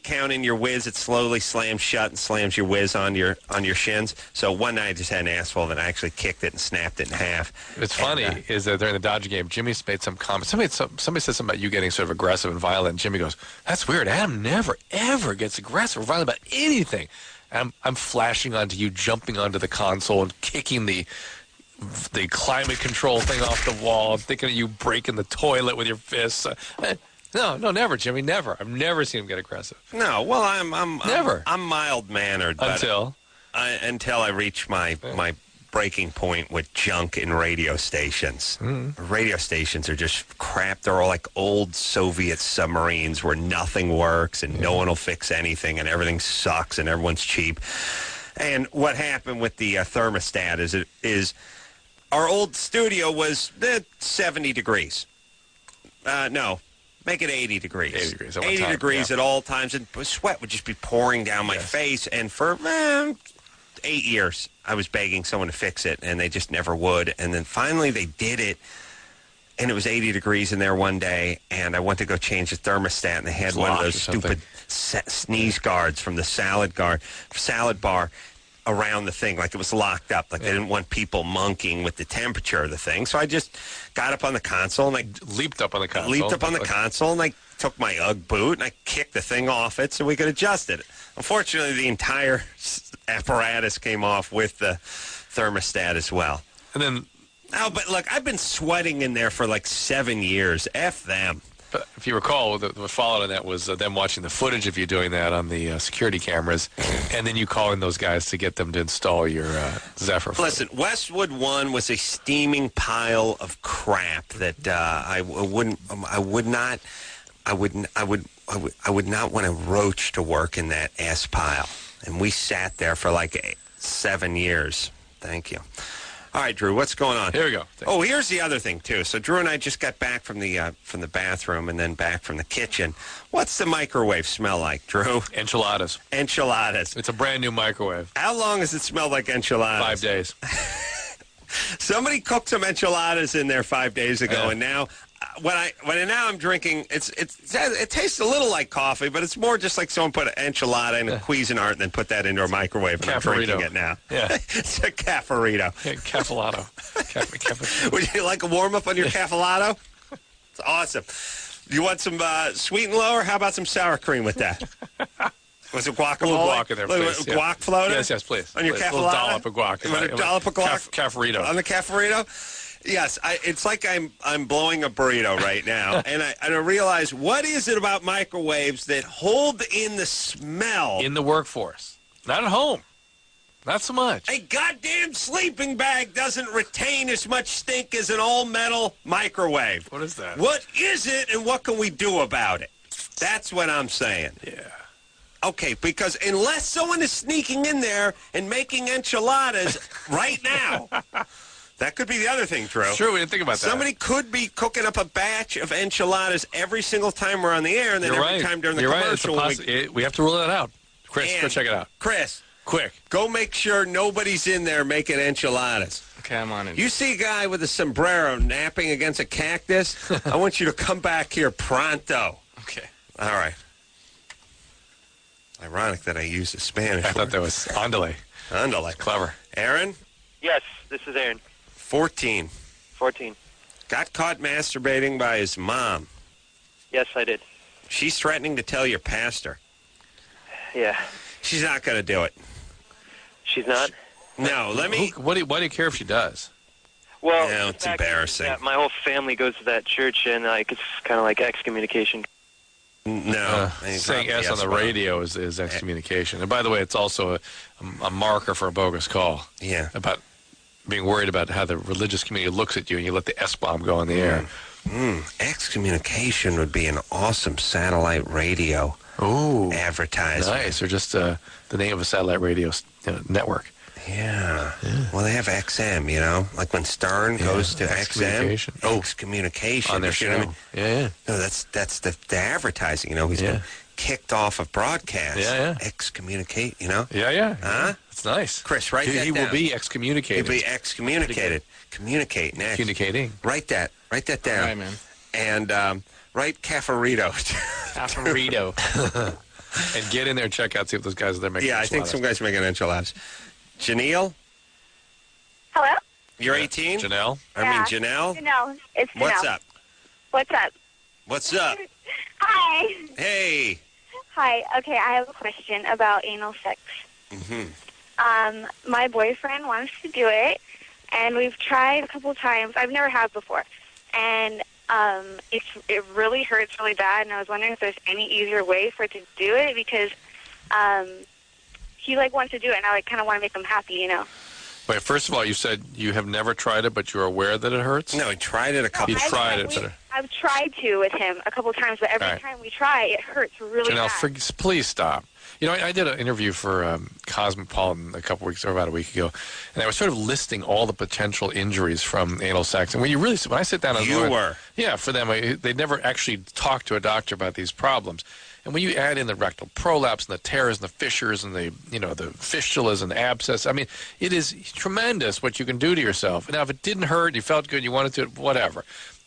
count in your whiz, it slowly slams shut and slams your whiz on your shins. So one night I just had an asshole that I actually kicked it and snapped it in half. It's funny is that during the Dodger game, Jimmy made some comments. Somebody said something about you getting sort of aggressive and violent. And Jimmy goes, "That's weird. Adam never ever gets aggressive or violent about anything." And I'm flashing onto you, jumping onto the console and kicking the climate control thing off the wall. I'm thinking of you breaking the toilet with your fists. No, never, Jimmy, never. I've never seen him get aggressive. No, well, I'm mild-mannered. Until I reach my breaking point with junk in radio stations. Radio stations are just crap. They're all like old Soviet submarines where nothing works and no one will fix anything and everything sucks and everyone's cheap. And what happened with the thermostat is our old studio was 70 degrees. No, Make it 80 degrees. 80 degrees at one 80 time, degrees yeah. at all times, and sweat would just be pouring down my face. And for 8 years, I was begging someone to fix it, and they just never would. And then finally they did it, and it was 80 degrees in there one day, and I went to go change the thermostat, and they had one of those stupid sneeze guards from the salad bar around the thing, like it was locked up, like they didn't want people monkeying with the temperature of the thing. So I just got up on the console, and I leaped up on the console, and I took my Ugg boot, and I kicked the thing off it so we could adjust it. Unfortunately, the entire apparatus came off with the thermostat as well. And then... Oh, but look, I've been sweating in there for like 7 years. F them. But if you recall, what followed on that was them watching the footage of you doing that on the security cameras, and then you calling those guys to get them to install your Zephyr. Listen, Westwood 1 was a steaming pile of crap that I would not want a roach to work in that ass pile. And we sat there for like 7 years. Thank you. All right, Drew, what's going on? Here we go. Oh, here's the other thing, too. So Drew and I just got back from the bathroom and then back from the kitchen. What's the microwave smell like, Drew? Enchiladas. Enchiladas. It's a brand new microwave. How long has it smelled like enchiladas? 5 days. Somebody cooked some enchiladas in there 5 days ago, and now... When I'm drinking, it tastes a little like coffee, but it's more just like someone put an enchilada and a Cuisinart and then put that into a microwave, and I'm drinking it now. Yeah. It's a cafferito. Yeah, caffelato. Would you like a warm-up on your caffelato? It's awesome. You want some sweet and low, or how about some sour cream with that? Was it guacamole? A little guac in there, please. Guac floater? Yes, please. On your please. caffelato? A little dollop of guac. You want a dollop of guac? Cafferito. On the cafferito? Yes, it's like I'm blowing a burrito right now, and I realize, what is it about microwaves that hold in the smell? In the workforce. Not at home. Not so much. A goddamn sleeping bag doesn't retain as much stink as an all-metal microwave. What is that? What is it, and what can we do about it? That's what I'm saying. Yeah. Okay, because unless someone is sneaking in there and making enchiladas right now... That could be the other thing, Drew. Sure, we didn't think about that. Somebody could be cooking up a batch of enchiladas every single time we're on the air, and then every time during the commercial. We have to rule that out. Chris, go check it out. Chris, quick. Go make sure nobody's in there making enchiladas. Okay, I'm on it. You see a guy with a sombrero napping against a cactus? I want you to come back here pronto. Okay. All right. Ironic that I used the Spanish I thought that was andale. Andale. Clever. Aaron? Yes, this is Aaron. 14. 14. Got caught masturbating by his mom. Yes, I did. She's threatening to tell your pastor. Yeah. She's not going to do it. She's not? No, let me... Why do you care if she does? Well, no, it's embarrassing. My whole family goes to that church, and it's kind of like excommunication. No. Saying S on the radio is excommunication. And by the way, it's also a marker for a bogus call. Yeah. About being worried about how the religious community looks at you and you let the S-bomb go in the air. Excommunication would be an awesome satellite radio advertisement. Nice. Or just the name of a satellite radio network. Yeah. Well, they have XM, like when Stern goes to XM. Excommunication. On their show. I mean? Yeah. No, that's the advertising. He's been kicked off of broadcast. Yeah. Excommunicate. Yeah. Huh? It's nice. Chris, write that down. He will be excommunicated. He'll be excommunicated. Communicate next. Communicating. Write that down. All right, man. And write cafferito. Cafferito. And get in there and check out, see if those guys are there making enchiladas. I think some guys are making enchiladas. Janelle? Hello? You're 18? Janelle? Janelle? Janelle. It's Janelle. What's up? What's up? What's up? Hi. Hey. Hi. Okay, I have a question about anal sex. My boyfriend wants to do it, and we've tried a couple times. I've never had before. And it really hurts really bad, and I was wondering if there's any easier way for it to do it, because he wants to do it, and I kind of want to make him happy, Wait, first of all, you said you have never tried it, but you're aware that it hurts? No, he tried it a couple You times. tried it, but... I've tried to with him a couple times, but every All right. time we try, it hurts really Janelle, bad. please stop. You know, I did an interview for Cosmopolitan a couple weeks, or about a week ago, and I was sort of listing all the potential injuries from anal sex. And when I sit down, yeah, for them, they never actually talk to a doctor about these problems. And when you add in the rectal prolapse and the tears and the fissures and the fistulas and the abscess, I mean, it is tremendous what you can do to yourself. Now, if it didn't hurt, you felt good, you wanted to, whatever.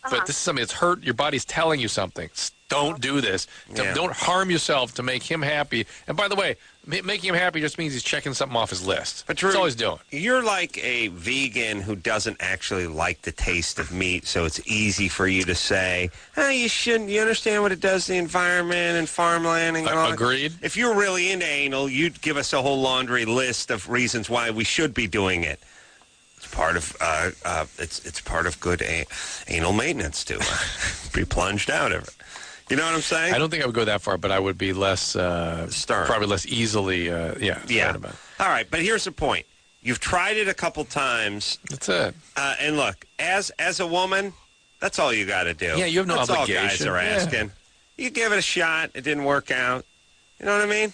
But this is something that's hurt. Your body's telling you something. Don't do this. Don't harm yourself to make him happy. And by the way, making him happy just means he's checking something off his list. But Drew, that's all he's doing. You're like a vegan who doesn't actually like the taste of meat, so it's easy for you to say, you shouldn't. You understand what it does to the environment and farmland and all that. Agreed. If you're really into anal, you'd give us a whole laundry list of reasons why we should be doing it. Part of it's part of good anal maintenance to be plunged out of it. You know what I'm saying? I don't think I would go that far, but I would be less stern, probably less easily. Right about it. All right, but here's the point: you've tried it a couple times. That's it. And look, as a woman, that's all you got to do. Yeah, you have no that's obligation. All guys are asking. You give it a shot. It didn't work out. You know what I mean?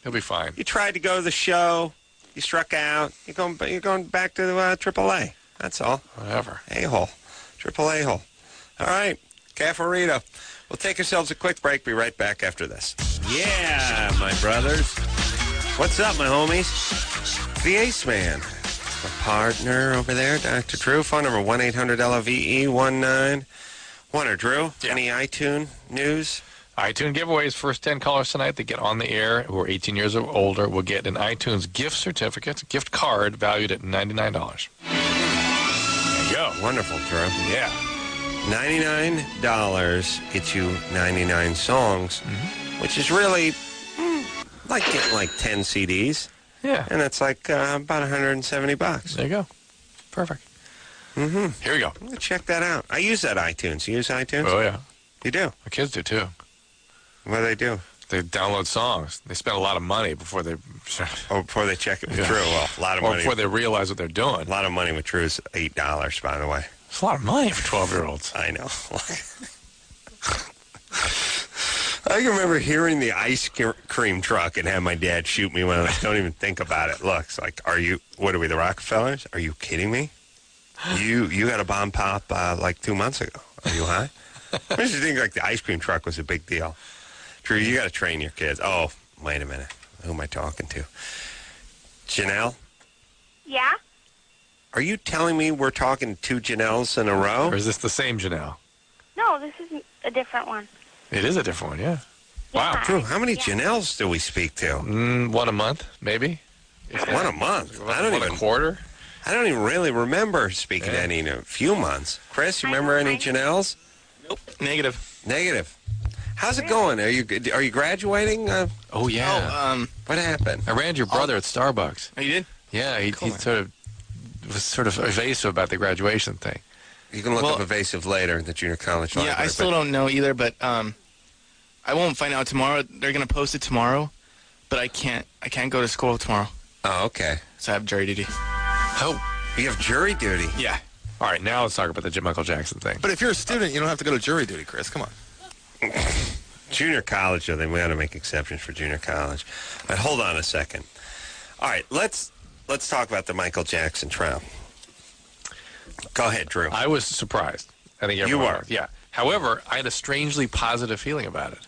He'll be fine. You tried to go to the show. You struck out. You're going back to AAA. That's all. Whatever. A-hole. Triple A-hole. All right. Cafarito. We'll take ourselves a quick break. Be right back after this. Yeah, my brothers. What's up, my homies? The Ace Man. My partner over there, Dr. Drew. Phone number 1-800-LVE-19. Drew, any iTunes news? iTunes giveaways. First 10 callers tonight that get on the air who are 18 years or older will get an iTunes gift certificate, gift card valued at $99. There you go. Wonderful, Drew. Yeah. $99 gets you 99 songs, which is really like getting like 10 CDs. Yeah. And that's like about $170. There you go. Perfect. Mm-hmm. Here we go. I'm going to check that out. I use that iTunes. You use iTunes? Oh, yeah. You do? My kids do, too. What do they do? They download songs. They spend a lot of money before they... before they check it with Drew. Well, a lot of money. Or before they realize what they're doing. A lot of money with Drew is $8, by the way. It's a lot of money for 12-year-olds. I know. I can remember hearing the ice cream truck and have my dad shoot me when I don't even think about it. Look, it's like, what are we, the Rockefellers? Are you kidding me? You got a bomb pop like 2 months ago. Are you high? I used to think like the ice cream truck was a big deal. Drew, you got to train your kids. Oh, wait a minute. Who am I talking to? Janelle? Yeah? Are you telling me we're talking two Janelles in a row? Or is this the same Janelle? No, this is a different one. It is a different one, yeah. Yeah. Wow. Drew, how many Janelles do we speak to? One a month, maybe. One a month? A quarter? I don't even really remember speaking to any in a few months. Chris, you remember any Janelles? Nope. Negative. How's it going? Are you graduating? Oh, yeah. Oh, what happened? I ran your brother at Starbucks. Oh, you did? Yeah, he was sort of evasive about the graduation thing. You can look up evasive later in the junior college library. Yeah, I still don't know either, but I won't find out tomorrow. They're going to post it tomorrow, but I can't go to school tomorrow. Oh, okay. So I have jury duty. Oh, you have jury duty? Yeah. All right, now let's talk about the Michael Jackson thing. But if you're a student, you don't have to go to jury duty, Chris. Come on. Junior college, though, they ought to make exceptions for junior college. But hold on a second. All right, let's talk about the Michael Jackson trial. Go ahead, Drew. I was surprised. I think you were. Yeah. However, I had a strangely positive feeling about it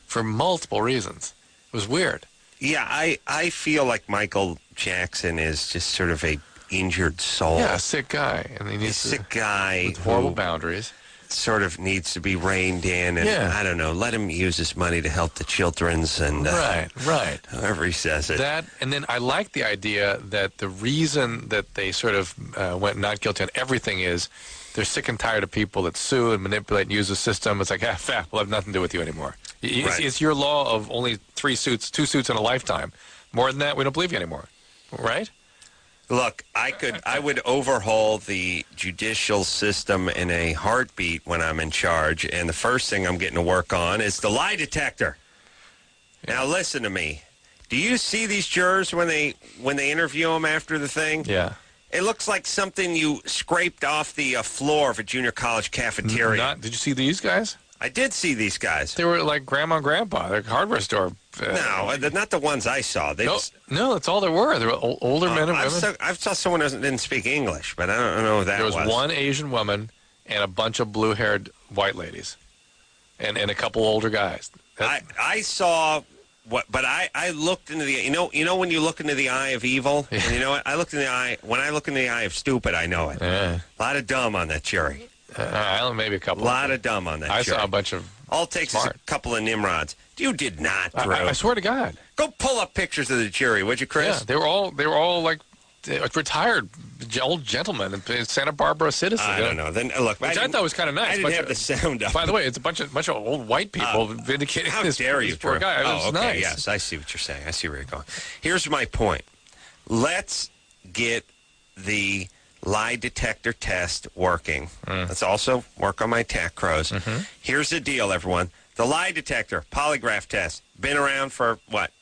for multiple reasons. It was weird. Yeah, I feel like Michael Jackson is just sort of a injured soul. Yeah, a sick guy. And he needs a sick guy with horrible boundaries. Sort of needs to be reined in, and I don't know, let him use his money to help the children's and right. However he says it. That, and then I like the idea that the reason that they sort of went not guilty on everything is they're sick and tired of people that sue and manipulate and use the system. It's like, we'll have nothing to do with you anymore. It's your law of only 2 suits in a lifetime. More than that, we don't believe you anymore. Right? Look, I would overhaul the judicial system in a heartbeat when I'm in charge, and the first thing I'm getting to work on is the lie detector. Yeah. Now listen to me. Do you see these jurors when they interview them after the thing? Yeah. It looks like something you scraped off the floor of a junior college cafeteria. Did you see these guys? I did see these guys. They were like grandma and grandpa. They're hardware store. No, they're not the ones I saw. No, that's all there were. There were older men and women. I saw someone who didn't speak English, but I don't know who that was. There was one Asian woman and a bunch of blue-haired white ladies, and a couple older guys. I saw what, but I looked into the you know when you look into the eye of evil, and you know what I looked in the eye when I look in the eye of stupid, I know it. Yeah. A lot of dumb on that jury. Maybe a couple. A lot of dumb on that. I jury. saw a bunch of. All it takes is a couple of Nimrods. You did not, Drew. I swear to God. Go pull up pictures of the jury, would you, Chris? Yeah, they were all like retired old gentlemen in Santa Barbara citizens. I don't know. Then look, which I thought was kind of nice. I didn't have the sound up. By the way, it's a bunch of old white people vindicating how this, dare this you, poor Drew. guy. It was okay, nice. Yes, I see what you're saying. I see where you're going. Here's my point. Let's get the lie detector test working. Let's also work on my tack crows. Here's the deal, everyone. The lie detector polygraph test been around for,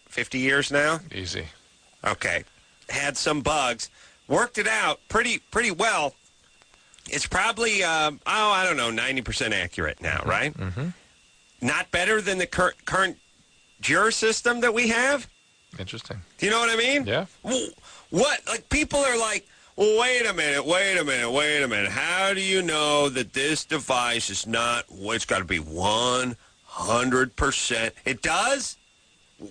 50 years now? Easy. Okay. Had some bugs. Worked it out pretty well. It's probably, I don't know, 90% accurate now, right? Not better than the current juror system that we have? Interesting. Do you know what I mean? Yeah. What? Like, people are like, well, wait a minute. How do you know that this device is not, it's got to be 100%? It does?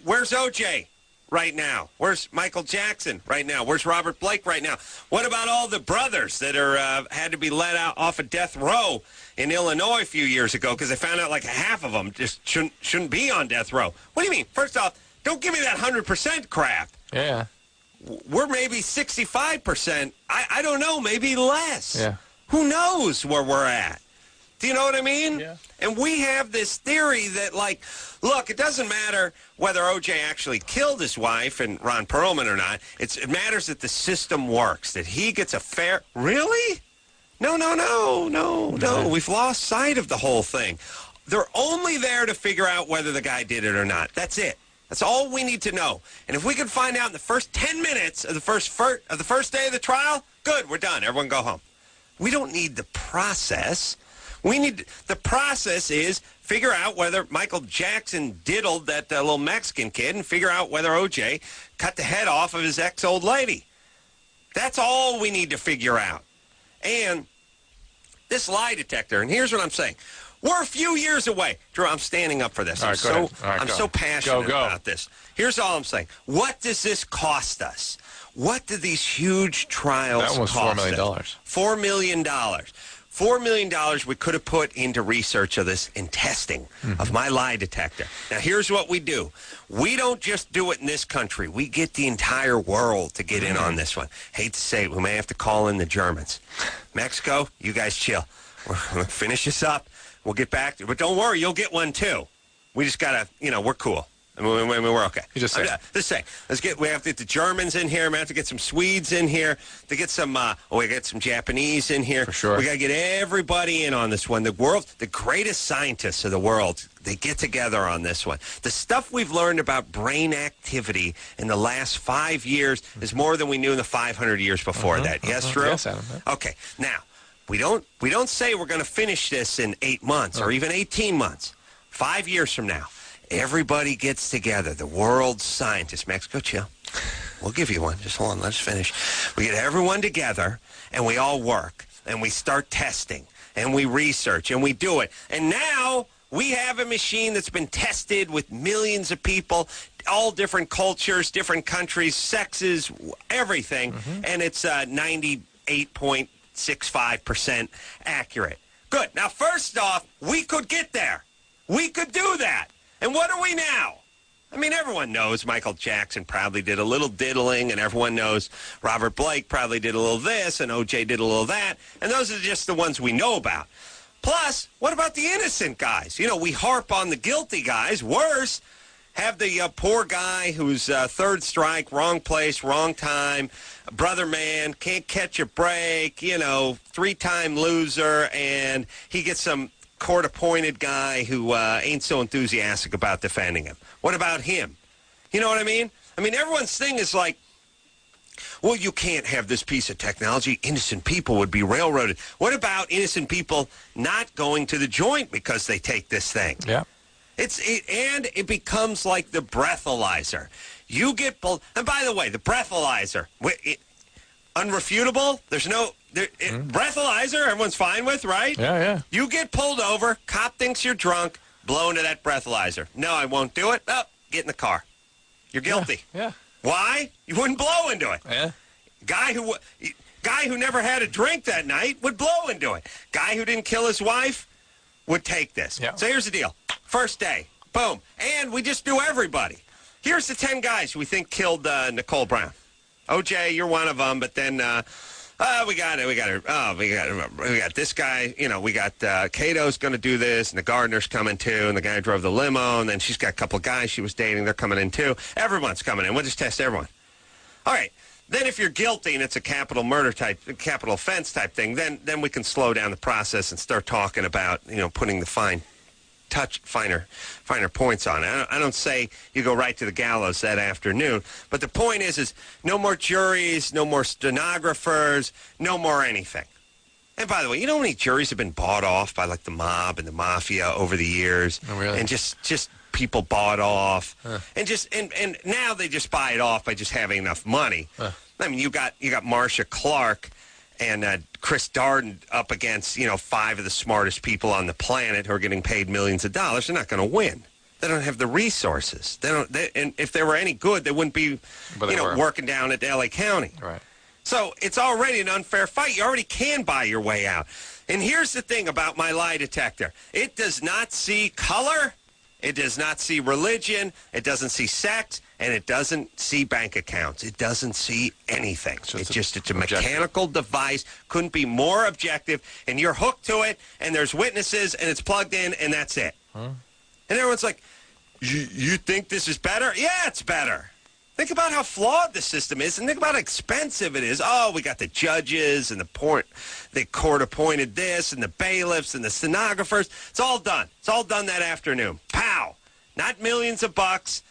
Where's OJ right now? Where's Michael Jackson right now? Where's Robert Blake right now? What about all the brothers that are had to be let out off of death row in Illinois a few years ago because they found out like half of them just shouldn't be on death row? What do you mean? First off, don't give me that 100% crap. Yeah. We're maybe 65%. I don't know, maybe less. Yeah. Who knows where we're at? Do you know what I mean? Yeah. And we have this theory that, like, look, it doesn't matter whether O.J. actually killed his wife and Ron Perlman or not. It matters that the system works, that he gets a fair... Really? No. We've lost sight of the whole thing. They're only there to figure out whether the guy did it or not. That's it. That's all we need to know. And if we can find out in the first 10 minutes of the first day of the trial, good, we're done. Everyone go home. We don't need the process. The process is figure out whether Michael Jackson diddled that little Mexican kid and figure out whether O.J. cut the head off of his ex-old lady. That's all we need to figure out. And this lie detector, and here's what I'm saying. We're a few years away. Drew, I'm standing up for this. I'm so passionate about this. Here's all I'm saying. What does this cost us? What do these huge trials cost us? That was $4 million. $4 million. $4 million we could have put into research of this and testing of my lie detector. Now, here's what we do. We don't just do it in this country. We get the entire world to get in on this one. Hate to say it, we may have to call in the Germans. Mexico, you guys chill. We're going to finish this up. We'll get back to it. But don't worry, you'll get one too. We just got to, we're cool. I mean, we're okay. You just say. We have to get the Germans in here. We have to get some Swedes in here. To get some, we got some Japanese in here. For sure. We got to get everybody in on this one. The greatest scientists of the world, they get together on this one. The stuff we've learned about brain activity in the last 5 years is more than we knew in the 500 years before that. Yes, Drew? Yes, Adam. Okay. Now, we don't say we're going to finish this in 8 months or even 18 months. 5 years from now. Everybody gets together. The world's scientists. Mexico, chill. We'll give you one. Just hold on. Let's finish. We get everyone together, and we all work, and we start testing, and we research, and we do it. And now we have a machine that's been tested with millions of people, all different cultures, different countries, sexes, everything, and it's 98.65% accurate. Good. Now, first off, we could get there. We could do that. And what are we now? I mean, everyone knows Michael Jackson probably did a little diddling, and everyone knows Robert Blake probably did a little this, and O.J. did a little that, and those are just the ones we know about. Plus, what about the innocent guys? We harp on the guilty guys. Worse, have the poor guy who's third strike, wrong place, wrong time, brother man, can't catch a break, 3-time loser, and he gets some court-appointed guy who ain't so enthusiastic about defending him. What about him? You know what I mean? I mean, everyone's thing is like, Well, you can't have this piece of technology. Innocent people would be railroaded. What about innocent people not going to the joint because they take this thing? Yeah. And it becomes like the breathalyzer. You get pulled. And by the way, the breathalyzer, unrefutable. There's no breathalyzer. Everyone's fine with, right? Yeah. You get pulled over. Cop thinks you're drunk. Blow into that breathalyzer. No, I won't do it. Oh, get in the car. You're guilty. Yeah. Why? You wouldn't blow into it. Yeah. Guy who never had a drink that night would blow into it. Guy who didn't kill his wife would take this. Yeah. So here's the deal. First day, boom. And we just do everybody. Here's the 10 guys we think killed Nicole Brown. OJ, you're one of them, but then we got this guy, we got Cato's going to do this, and the Gardner's coming too, and the guy who drove the limo, and then she's got a couple of guys she was dating, they're coming in too. Everyone's coming in. We'll just test everyone. All right. Then if you're guilty and it's a capital offense type thing, then we can slow down the process and start talking about, putting the finer points on it. I don't say you go right to the gallows that afternoon, but the point is no more juries, no more stenographers, no more anything. And by the way, you know how many juries have been bought off by like the mob and the mafia over the years? Oh, really? And just people bought off, and now they just buy it off by just having enough money. I mean, you got Marcia Clark and Chris Darden up against 5 of the smartest people on the planet who are getting paid millions of dollars. They're not going to win. They don't have the resources. And if they were any good, they wouldn't be working down at L.A. County. Right. So it's already an unfair fight. You already can buy your way out. And here's the thing about my lie detector: it does not see color. It does not see religion, it doesn't see sex, and it doesn't see bank accounts. It doesn't see anything. It's a mechanical device, couldn't be more objective, and you're hooked to it, and there's witnesses, and it's plugged in, and that's it. And everyone's like, you think this is better? Yeah, it's better. Think about how flawed the system is, and think about how expensive it is. Oh, we got the judges and the court appointed this, and the bailiffs and the stenographers. It's all done. It's all done that afternoon. Pow. Not millions of bucks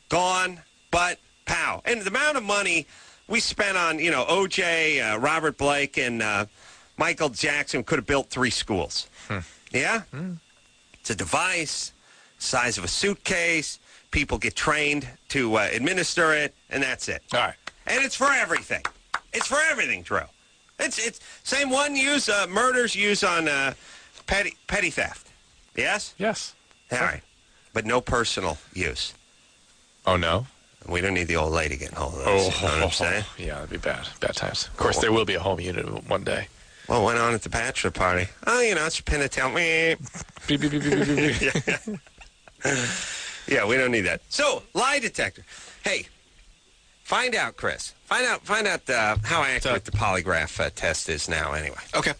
gone, but pow. And the amount of money we spent on, OJ, Robert Blake, and Michael Jackson could have built 3 schools. Yeah? It's a device, size of a suitcase. People get trained to administer it, and that's it. All right. And it's for everything. It's for everything, Drew. It's same one use murders use on petty theft. Yes? Yes. All right. But no personal use. Oh, no? We don't need the old lady getting hold of this. You know what I'm saying? Yeah, that'd be bad. Bad times. Of course, there will be a home unit one day. What went on at the bachelor party? Oh, it's pin a tail. Beep, beep, beep, beep, beep, beep. Yeah, we don't need that. So, lie detector. Hey, find out, Chris. Find out how accurate the polygraph test is now. Anyway. Okay.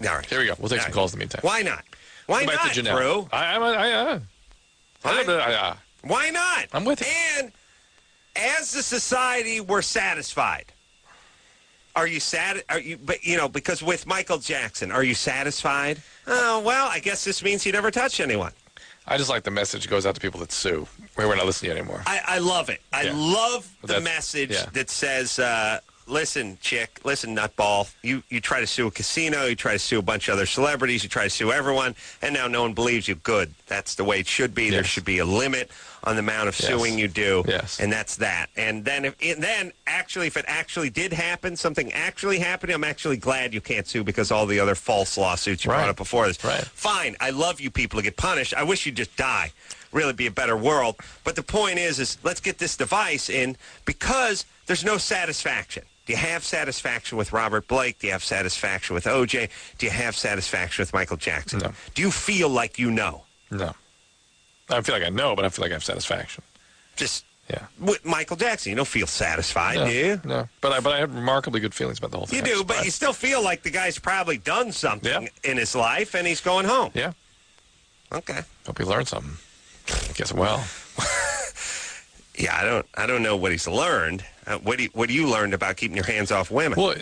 All right. Here we go. We'll take some calls in the meantime. Why not? Why Go back not, to Janelle. Drew? Why not? I'm with you. And as a society, we're satisfied. Are you sad? Because with Michael Jackson, are you satisfied? Oh, well, I guess this means he never touched anyone. I just like the message goes out to people that sue. We're not listening anymore. I love it. I love the message yeah. that says, listen, chick, listen, nutball, you try to sue a casino, you try to sue a bunch of other celebrities, you try to sue everyone, and now no one believes you. Good. That's the way it should be. Yes. There should be a limit on the amount of suing you do, and that's that. And then if it actually did happen, something actually happened, I'm actually glad you can't sue because all the other false lawsuits you brought up before this. Right. Fine. I love you people to get punished. I wish you'd just die. Really be a better world. But the point is let's get this device in because there's no satisfaction. Do you have satisfaction with Robert Blake? Do you have satisfaction with OJ? Do you have satisfaction with Michael Jackson? No. Do you feel like you know? No. I feel like I know, but I feel like I have satisfaction. With Michael Jackson, you don't feel satisfied, do you? No. But I have remarkably good feelings about the whole thing. You do, but you still feel like the guy's probably done something in his life and he's going home. Yeah. Okay. Hope he learned something. I guess well. Yeah, I don't know what he's learned. What do you learned about keeping your hands off women? Well,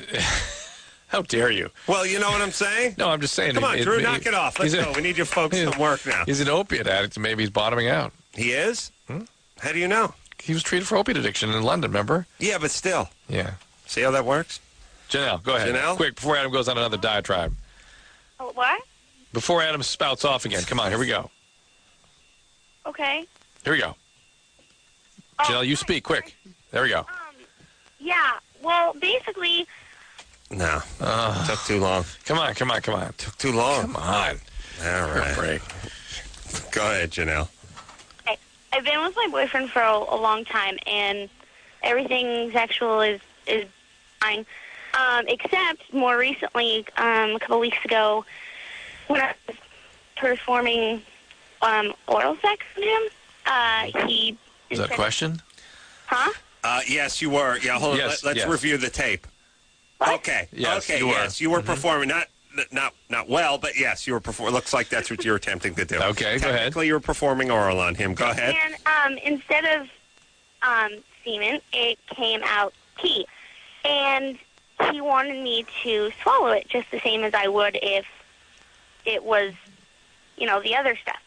how dare you? Well, you know what I'm saying? No, I'm just saying. Come on, Drew, knock it off. Let's go. We need your folks to work now. He's an opiate addict. Maybe he's bottoming out. He is? How do you know? He was treated for opiate addiction in London, remember? Yeah, but still. Yeah. See how that works? Janelle, go ahead. Janelle? Quick, before Adam goes on another diatribe. Oh, what? Before Adam spouts off again. Come on, here we go. Okay. Here we go. Janelle, you speak, quick. There we go. Yeah. Well, basically, No. Took too long. Come on. Took too long. Come on. All right. Break. Go ahead, Janelle. I've been with my boyfriend for a long time, and everything sexual is fine. Except more recently, a couple weeks ago, when I was performing oral sex with him, he... Is that a question? Huh? Yes, you were. Yeah, hold on. Yes, Let's yes. review the tape. What? Okay. Yes, okay. you were. Yes, you were performing. Not well, but yes, you were performing. Looks like that's what you were attempting to do. Okay, go ahead. Technically, you were performing oral on him. Go ahead. And instead of semen, it came out pee. And he wanted me to swallow it just the same as I would if it was, the other stuff.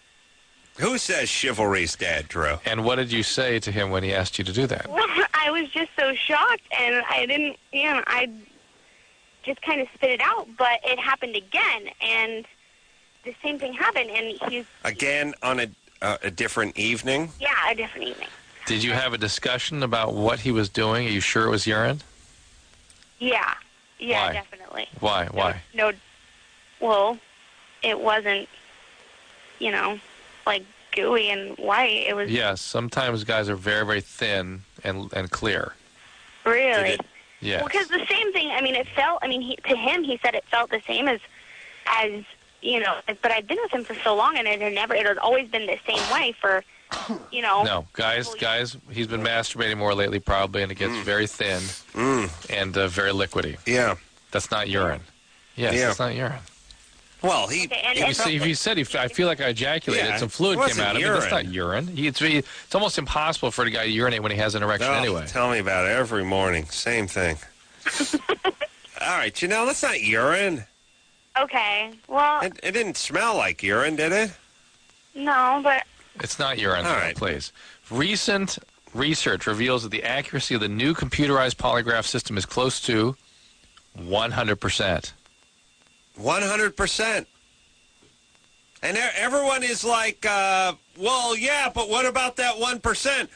Who says chivalry's dead, Drew? And what did you say to him when he asked you to do that? Well, I was just so shocked, and I didn't, I just kind of spit it out, but it happened again, and the same thing happened, and he's... Again on a different evening? Yeah, a different evening. Did you have a discussion about what he was doing? Are you sure it was urine? Yeah, Why? definitely. Why? No, well, it wasn't, like gooey and white. It was Yes, sometimes guys are very, very thin and clear. really... Yes. Well, because the same thing, it felt, to him, he said it felt the same as, but I'd been with him for so long, and it had always been the same way for, No, guys, he's been masturbating more lately probably, and it gets very thin and very liquidy. Yeah. That's not urine. Yes, Yeah. that's not urine. Well, If he said, I feel like I ejaculated, Yeah, some fluid it came out of me, wasn't that's not urine. It's almost impossible for a guy to urinate when he has an erection anyway. Tell me about it every morning. Same thing. All right, Janelle, that's not urine. Okay, well, It didn't smell like urine, did it? no, but... It's not urine, All right. please. Recent research reveals that the accuracy of the new computerized polygraph system is close to 100%. 100%. And everyone is like, well, yeah, but what about that 1%?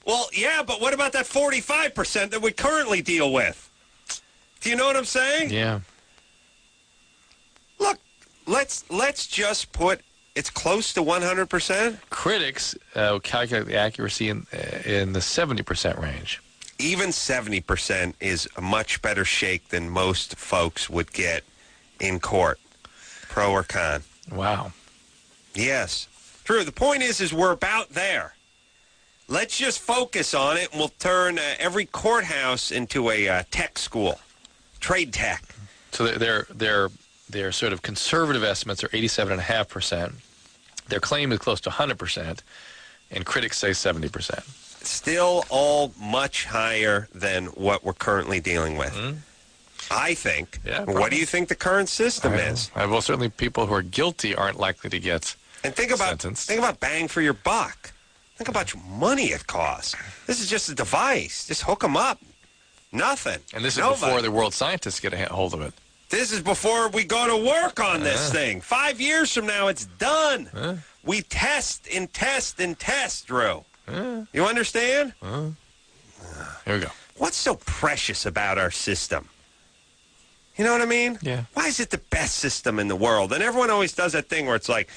Well, yeah, but what about that 45% that we currently deal with? Do you know what I'm saying? Yeah. Look, let's just put it's close to 100%. Critics calculate the accuracy in the 70% range. Even 70% is a much better shake than most folks would get in court, pro or con. Wow. Yes. Drew, the point is we're about there. Let's just focus on it, and we'll turn every courthouse into a tech school, trade tech. So their sort of conservative estimates are 87.5%. Their claim is close to 100%, and critics say 70%. Still all much higher than what we're currently dealing with. Mm-hmm. I think. Yeah, what do you think the current system is? Well, certainly people who are guilty aren't likely to get And think about bang for your buck. Think about your money it costs. This is just a device. Just hook them up. Nothing. And this is Nobody. before the world scientists get a hold of it. This is before we go to work on this thing. 5 years from now, it's done. We test and test and test, Drew. You understand? Here we go. What's so precious about our system? You know what I mean? Yeah. Why is it the best system in the world? And everyone always does that thing where it's like,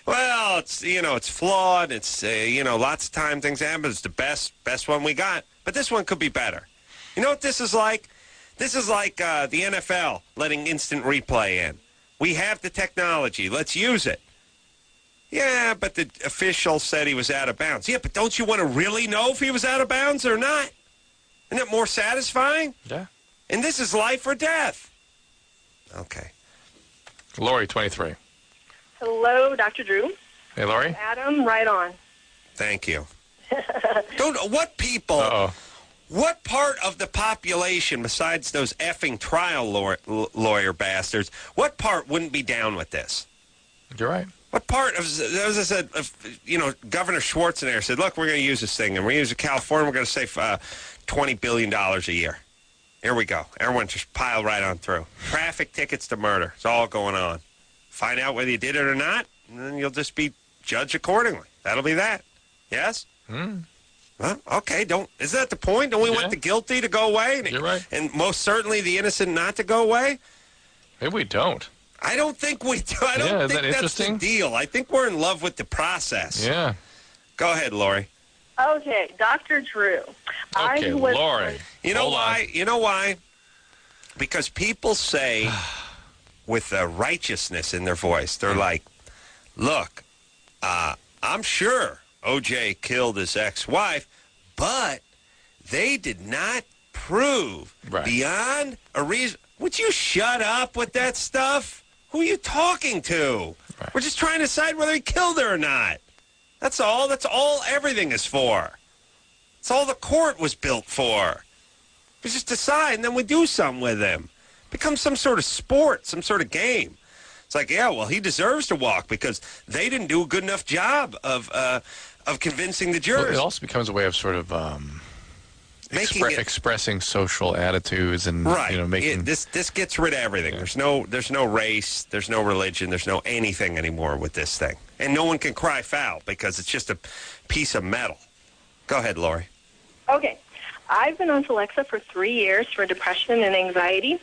well, it's flawed. It's, lots of time things happen. It's the best one we got. But this one could be better. You know what this is like? This is like the NFL letting instant replay in. We have the technology. Let's use it. Yeah, but the official said he was out of bounds. Yeah, but don't you want to really know if he was out of bounds or not? Isn't it more satisfying? Yeah. And this is life or death. Okay. Lori, 23. Hello, Dr. Drew. Hey, Lori. Adam, right on. Thank you. What people... Uh-oh. What part of the population, besides those effing trial lawyer bastards, what part wouldn't be down with this? You're right. What part of, as I said, Governor Schwarzenegger said, look, we're going to use this thing, and we're going to use it in California, we're going to save $20 billion a year. Here we go. Everyone just pile right on through. Traffic tickets to murder. It's all going on. Find out whether you did it or not, and then you'll just be judged accordingly. That'll be that. Yes? Well, okay. Is that the point? Don't we want the guilty to go away? You're right. And most certainly the innocent not to go away? Maybe we don't. I don't think we do. I don't think that's the deal. I think we're in love with the process. Yeah. Go ahead, Lori. Okay, Dr. Drew. Okay, Lori. You know why? You know why? Because people say with righteousness in their voice, they're like, look, I'm sure O.J. killed his ex-wife, but they did not prove beyond a reason. Would you shut up with that stuff? Who are you talking to? We're just trying to decide whether he killed her or not. That's all. That's all everything is for. That's all the court was built for. We just decide, and then we do something with him. Become some sort of sport, some sort of game. It's like, yeah, well, he deserves to walk because they didn't do a good enough job of convincing the jurors. Well, it also becomes a way of sort of expressing social attitudes and making this gets rid of everything. Yeah. There's no race, there's no religion, there's no anything anymore with this thing, and no one can cry foul because it's just a piece of metal. Go ahead, Lori. Okay. I've been on Celexa for 3 years for depression and anxiety,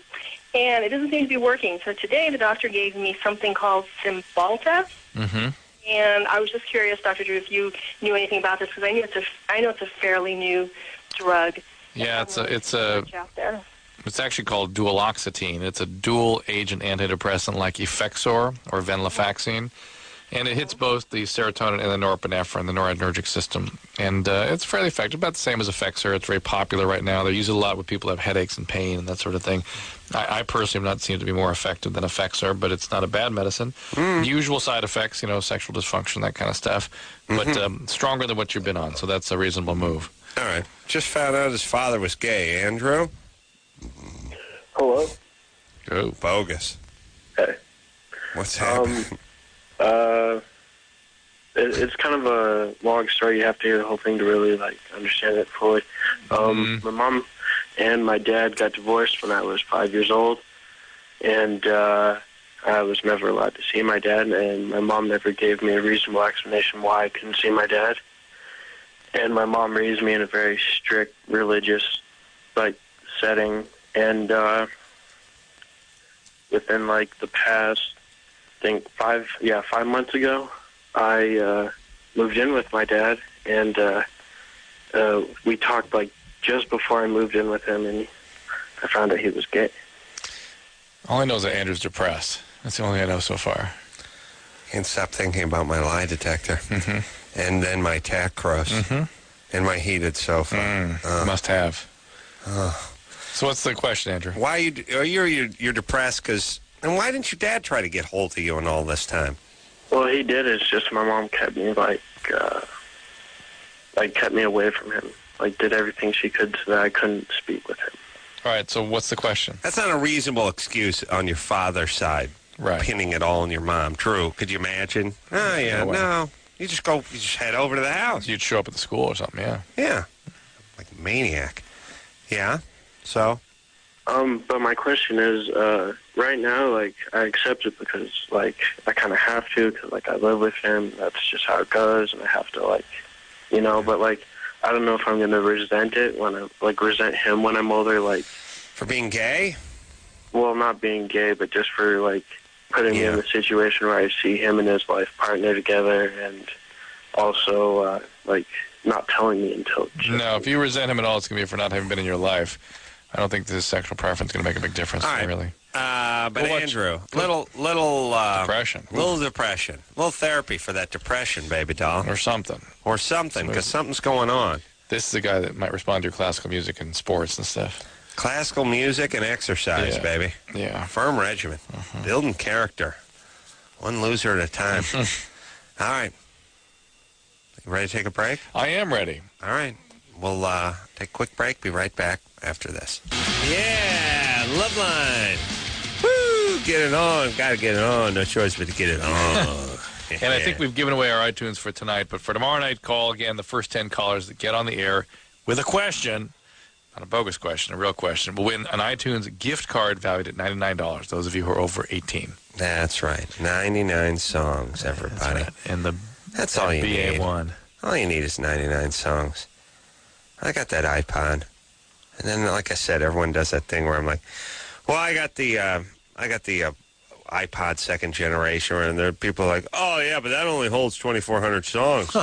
and it doesn't seem to be working. So today the doctor gave me something called Cymbalta, and I was just curious, Dr. Drew, if you knew anything about this, because I know it's a fairly new drug. Yeah, it's actually called dualoxetine. It's a dual agent antidepressant like Effexor or venlafaxine. And it hits both the serotonin and the norepinephrine, the noradrenergic system. And it's fairly effective, about the same as Effexor. It's very popular right now. They use it a lot with people who have headaches and pain and that sort of thing. I personally have not seen it to be more effective than Effexor, but it's not a bad medicine. Usual side effects, sexual dysfunction, that kind of stuff. But stronger than what you've been on, so that's a reasonable move. All right. Just found out his father was gay. Andrew? Hello? Oh, bogus. Hey. What's happening? It's kind of a long story. You have to hear the whole thing to really understand it fully. My mom and my dad got divorced when I was 5 years old, and I was never allowed to see my dad, and my mom never gave me a reasonable explanation why I couldn't see my dad. And my mom raised me in a very strict religious setting, and within the past, I think 5 months ago, I moved in with my dad, and we talked just before I moved in with him, and I found out he was gay. All I know is that Andrew's depressed. That's the only thing I know so far. Can't stop thinking about my lie detector, and then my tack cross, and my heated sofa. Must have. So what's the question, Andrew? Why you're depressed? And why didn't your dad try to get hold of you in all this time? Well, he did. It's just my mom kept me kept me away from him. Did everything she could so that I couldn't speak with him. All right. So what's the question? That's not a reasonable excuse on your father's side. Right. Pinning it all on your mom. True. Could you imagine? Oh yeah. No. You just head over to the house. You'd show up at the school or something. Yeah. Yeah. Like a maniac. Yeah. So. But my question is, right now, I accept it because, I kind of have to, because, I live with him. That's just how it goes, and I have to, but, I don't know if I'm going to resent it when I, resent him when I'm older, For being gay? Well, not being gay, but just for, putting me in a situation where I see him and his life partner together, and also, not telling me until... No, if you resent him at all, it's going to be for not having been in your life. I don't think this sexual preference is going to make a big difference, really. But Andrew, little depression, little therapy for that depression, baby doll, or something, because something's going on. This is a guy that might respond to your classical music and sports and stuff. Classical music and exercise, baby. Yeah, firm regimen, building character, one loser at a time. All right, you ready to take a break? I am ready. All right. We'll take a quick break. Be right back after this. Yeah, Loveline. Woo, get it on. Got to get it on. No choice but to get it on. And I think we've given away our iTunes for tonight. But for tomorrow night, call again the first 10 callers that get on the air with a question. not a bogus question, a real question, will win an iTunes gift card valued at $99, those of you who are over 18. That's right. 99 songs, everybody. That's right. And that's all you need. BA1. All you need is 99 songs. I got that iPod. And then, like I said, everyone does that thing where I'm like, well, I got the iPod second generation, and there are people like, oh, yeah, but that only holds 2,400 songs.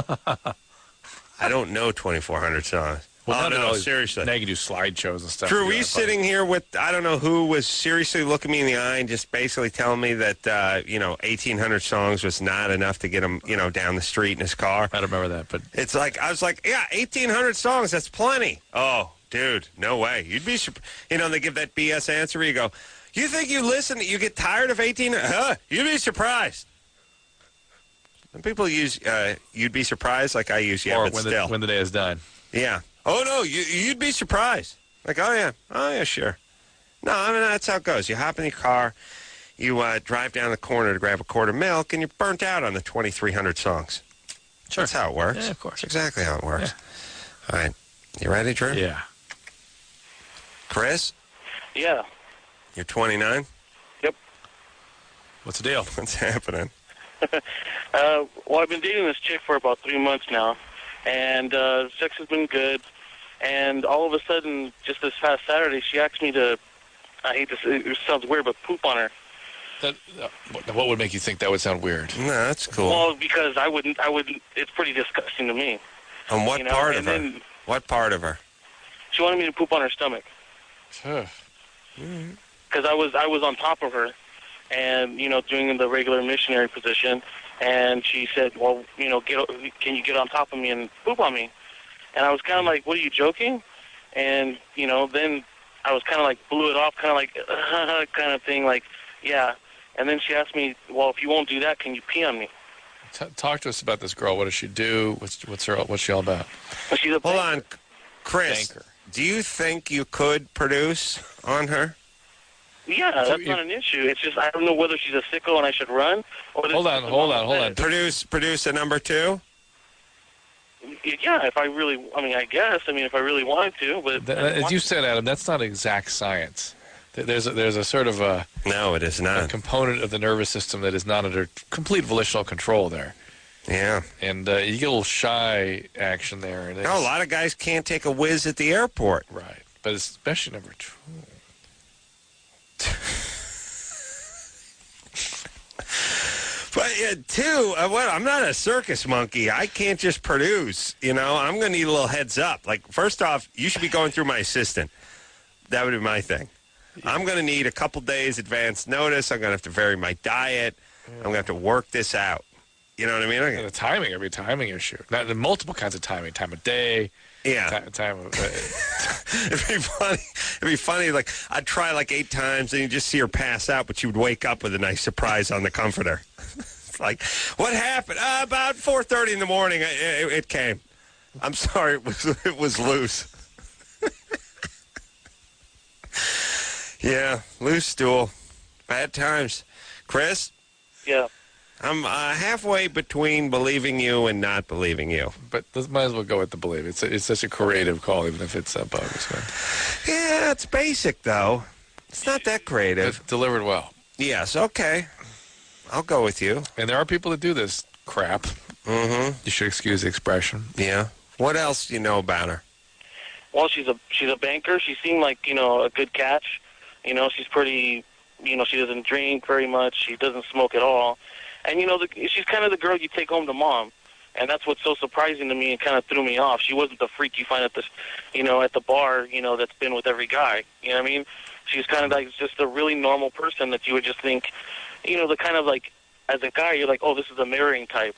I don't know 2,400 songs. Well, no, seriously. Now you can do slideshows and stuff. Drew, were you sitting here with, I don't know who was seriously looking me in the eye and just basically telling me that, 1,800 songs was not enough to get him, down the street in his car? I don't remember that, but... It's like, I was like, yeah, 1,800 songs, that's plenty. Oh, dude, no way. You'd be, they give that BS answer where you go, you think you listen, you get tired of 1,800? You'd be surprised. And people use, you'd be surprised, like I use, yeah, or but when still. When the day is done. Yeah. Oh, no, you'd be surprised. Like, oh, yeah, sure. No, I mean, that's how it goes. You hop in your car, you drive down the corner to grab a quart of milk, and you're burnt out on the 2,300 songs. Sure. That's how it works. Yeah, of course. That's exactly how it works. Yeah. All right. You ready, Drew? Yeah. Chris? Yeah. You're 29? Yep. What's the deal? What's happening? Well, I've been dating this chick for about 3 months now, and sex has been good. And all of a sudden, just this past Saturday, she asked me to, I hate this, it sounds weird, but poop on her. What would make you think that would sound weird? No, that's cool. Well, because I wouldn't, it's pretty disgusting to me. On what part of her? What part of her? She wanted me to poop on her stomach. Sure. Because I was on top of her and, doing the regular missionary position. And she said, well, can you get on top of me and poop on me? And I was kind of like, what, are you joking? And, then I was kind of like, blew it off, kind of like, kind of thing, like, yeah. And then she asked me, well, if you won't do that, can you pee on me? Talk to us about this girl. What does she do? What's she all about? Well, she's a Hold on, Chris. Banker. Do you think you could produce on her? Yeah, that's not an issue. It's just I don't know whether she's a sicko and I should run. Or Hold on. Produce a number 2? Yeah, if I really, I guess. If I really wanted to, but as you said, Adam, that's not exact science. There's a sort of a no, it is not a component of the nervous system that is not under complete volitional control there. Yeah, and you get a little shy action there. And a lot of guys can't take a whiz at the airport. Right, but especially number 2. But I'm not a circus monkey. I can't just produce. I'm going to need a little heads up. Like, first off, you should be going through my assistant. That would be my thing. Yeah. I'm going to need a couple days advance notice. I'm going to have to vary my diet. Yeah. I'm going to have to work this out. You know what I mean? The timing, every timing issue. Now, there are multiple kinds of timing. Time of day. Yeah. Time of... It'd be funny. Like, I'd try like 8 times, and you just see her pass out, but you would wake up with a nice surprise on the comforter. It's like, what happened? About 4:30 in the morning, it came. I'm sorry, it was loose. Yeah, loose stool. Bad times. Chris? Yeah. I'm halfway between believing you and not believing you. But this might as well go with the believe. It's such a creative call, even if it's bogus. Man. Yeah, it's basic, though. It's not that creative. It's delivered well. Yes, okay. I'll go with you. And there are people that do this crap. Mm-hmm. You should excuse the expression. Yeah. What else do you know about her? Well, she's a banker. She seemed like, a good catch. She's pretty, she doesn't drink very much. She doesn't smoke at all. And, she's kind of the girl you take home to mom. And that's what's so surprising to me and kind of threw me off. She wasn't the freak you find at the, at the bar, that's been with every guy. You know what I mean? She's kind of like just a really normal person that you would just think, the kind of like, as a guy, you're like, oh, this is a marrying type.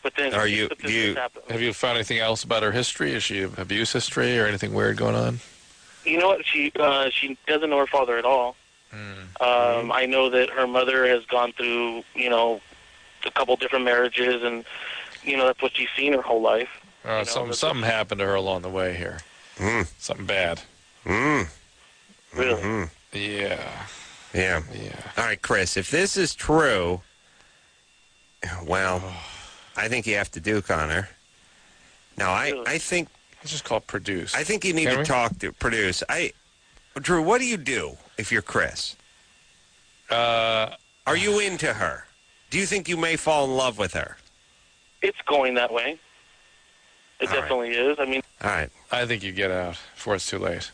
But then have you found anything else about her history? Is she abuse history or anything weird going on? You know what? She doesn't know her father at all. I know that her mother has gone through, a couple different marriages, and that's what she's seen her whole life. Something happened to her along the way here. Something bad. Really? Mm-hmm. Yeah. All right, Chris, if this is true, well, I think you have to duke on her. Now, I think Let's just call it produce. I think you need to talk to produce. Drew, what do you do if you're Chris? Are you into her? Do you think you may fall in love with her? It's going that way. It All definitely is. I mean, all right. I think you get out before it's too late.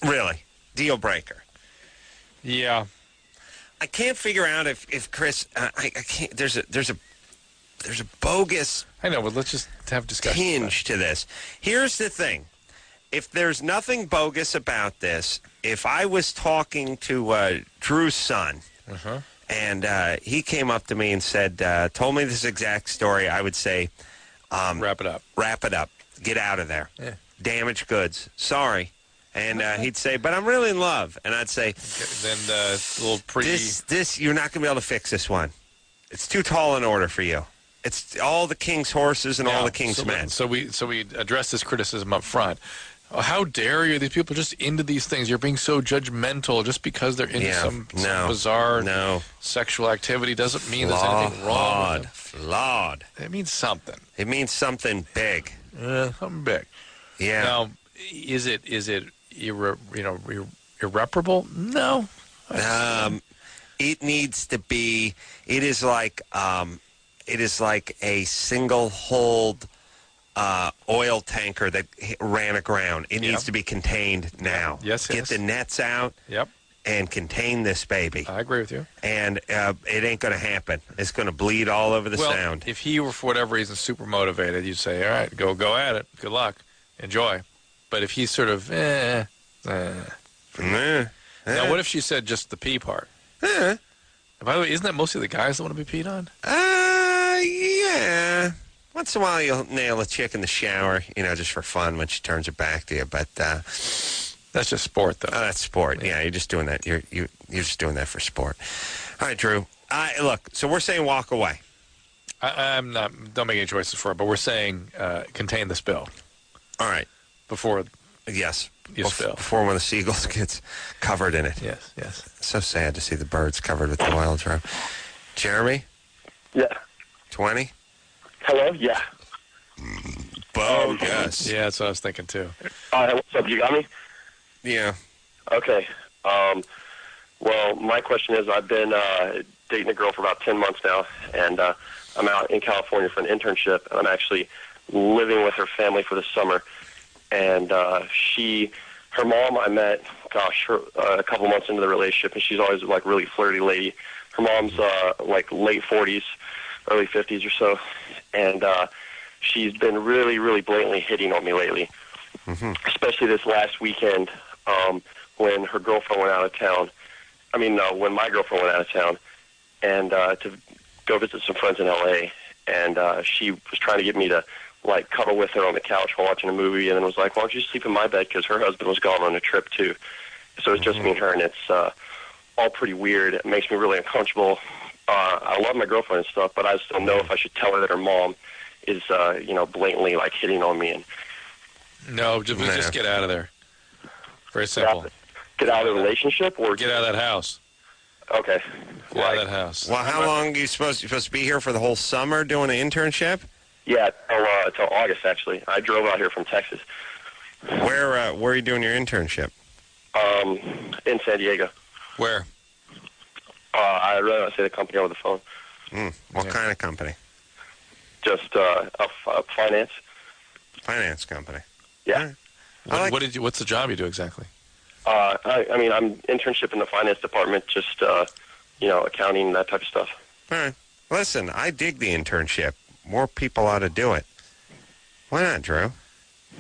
Really? Deal breaker. Yeah. I can't figure out if Chris. I can't. There's a bogus. I know, but let's just have discussion. Hinge to this. Here's the thing. If there's nothing bogus about this, if I was talking to Drew's son, and he came up to me and said, told me this exact story, I would say, wrap it up. Wrap it up. Get out of there. Yeah. Damaged goods. Sorry. And he'd say, but I'm really in love. And I'd say, then a little this you're not going to be able to fix this one. It's too tall an order for you. It's all the king's horses and all the king's men. So we address this criticism up front. How dare you? These people are just into these things. You're being so judgmental just because they're into some bizarre sexual activity doesn't mean there's anything wrong with them. Flawed. It means something. It means something big. Something big. Yeah. Now, is it irreparable? No. It needs to be. It is like a single-hulled oil tanker that ran aground. It needs to be contained now. Yes. Get the nets out. Yep. And contain this baby. I agree with you. And it ain't going to happen. It's going to bleed all over the sound. If he were, for whatever reason, super motivated, you'd say, all right, go at it. Good luck. Enjoy. But if he's sort of, Now, what if she said just the pee part? By the way, isn't that mostly the guys that want to be peed on? Yeah. Once in a while, you'll nail a chick in the shower, just for fun when she turns her back to you. But that's just sport, though. That's sport. Yeah, you're just doing that. You're just doing that for sport. All right, Drew. Look. So we're saying walk away. I'm not. Don't make any choices for it. But we're saying contain the spill. All right. Before. Yes. You spill. Before one of the seagulls gets covered in it. Yes. It's so sad to see the birds covered with the oil, Drew. Jeremy. Yeah. 20. Hello? Yeah. Bogus. Yeah, that's what I was thinking, too. What's up? You got me? Yeah. Okay. Well, my question is, I've been dating a girl for about 10 months now, and I'm out in California for an internship, and I'm actually living with her family for the summer. And her mom I met, a couple months into the relationship, and she's always like really flirty lady. Her mom's like late 40s, early 50s or so, and she's been really, really blatantly hitting on me lately, especially this last weekend when her girlfriend went out of town. When my girlfriend went out of town, and to go visit some friends in L.A., and she was trying to get me to cuddle with her on the couch while watching a movie, and then was like, why don't you sleep in my bed, because her husband was gone on a trip too. So it's just me and her, and it's all pretty weird. It makes me really uncomfortable. I love my girlfriend and stuff, but I just don't know if I should tell her that her mom is blatantly hitting on me. And no, just get out of there. Very simple. Get out of the relationship, or get out of that house. Okay. Get out of that house. Well, how long are you supposed to be here for? The whole summer doing an internship? Yeah, till August, actually. I drove out here from Texas. Where are you doing your internship? In San Diego. Where? I really don't say the company over the phone. What kind of company? Just a finance. Finance company. Yeah. What's the job you do exactly? I'm internship in the finance department, just accounting, that type of stuff. All right. Listen, I dig the internship. More people ought to do it. Why not, Drew?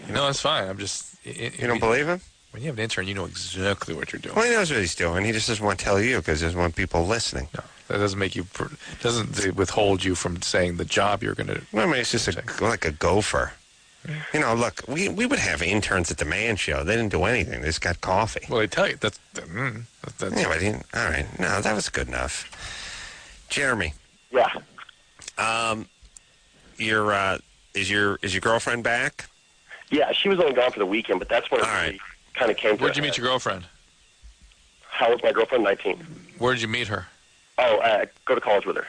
No, that's fine. I'm just... You don't believe him? When you have an intern, you know exactly what you're doing. Well, he knows what he's doing. He just doesn't want to tell you because he doesn't want people listening. No, that doesn't make you... doesn't withhold you from saying the job you're going to... It's just like a gopher. Look, we would have interns at the Man Show. They didn't do anything. They just got coffee. Well, they tell you that's yeah, but all right. No, that was good enough. Jeremy. Yeah. Is your girlfriend back? Yeah, she was only gone for the weekend, but that's when it really kind of came to. Where'd you meet your girlfriend? How old was my girlfriend? 19. Where did you meet her? Oh, go to college with her.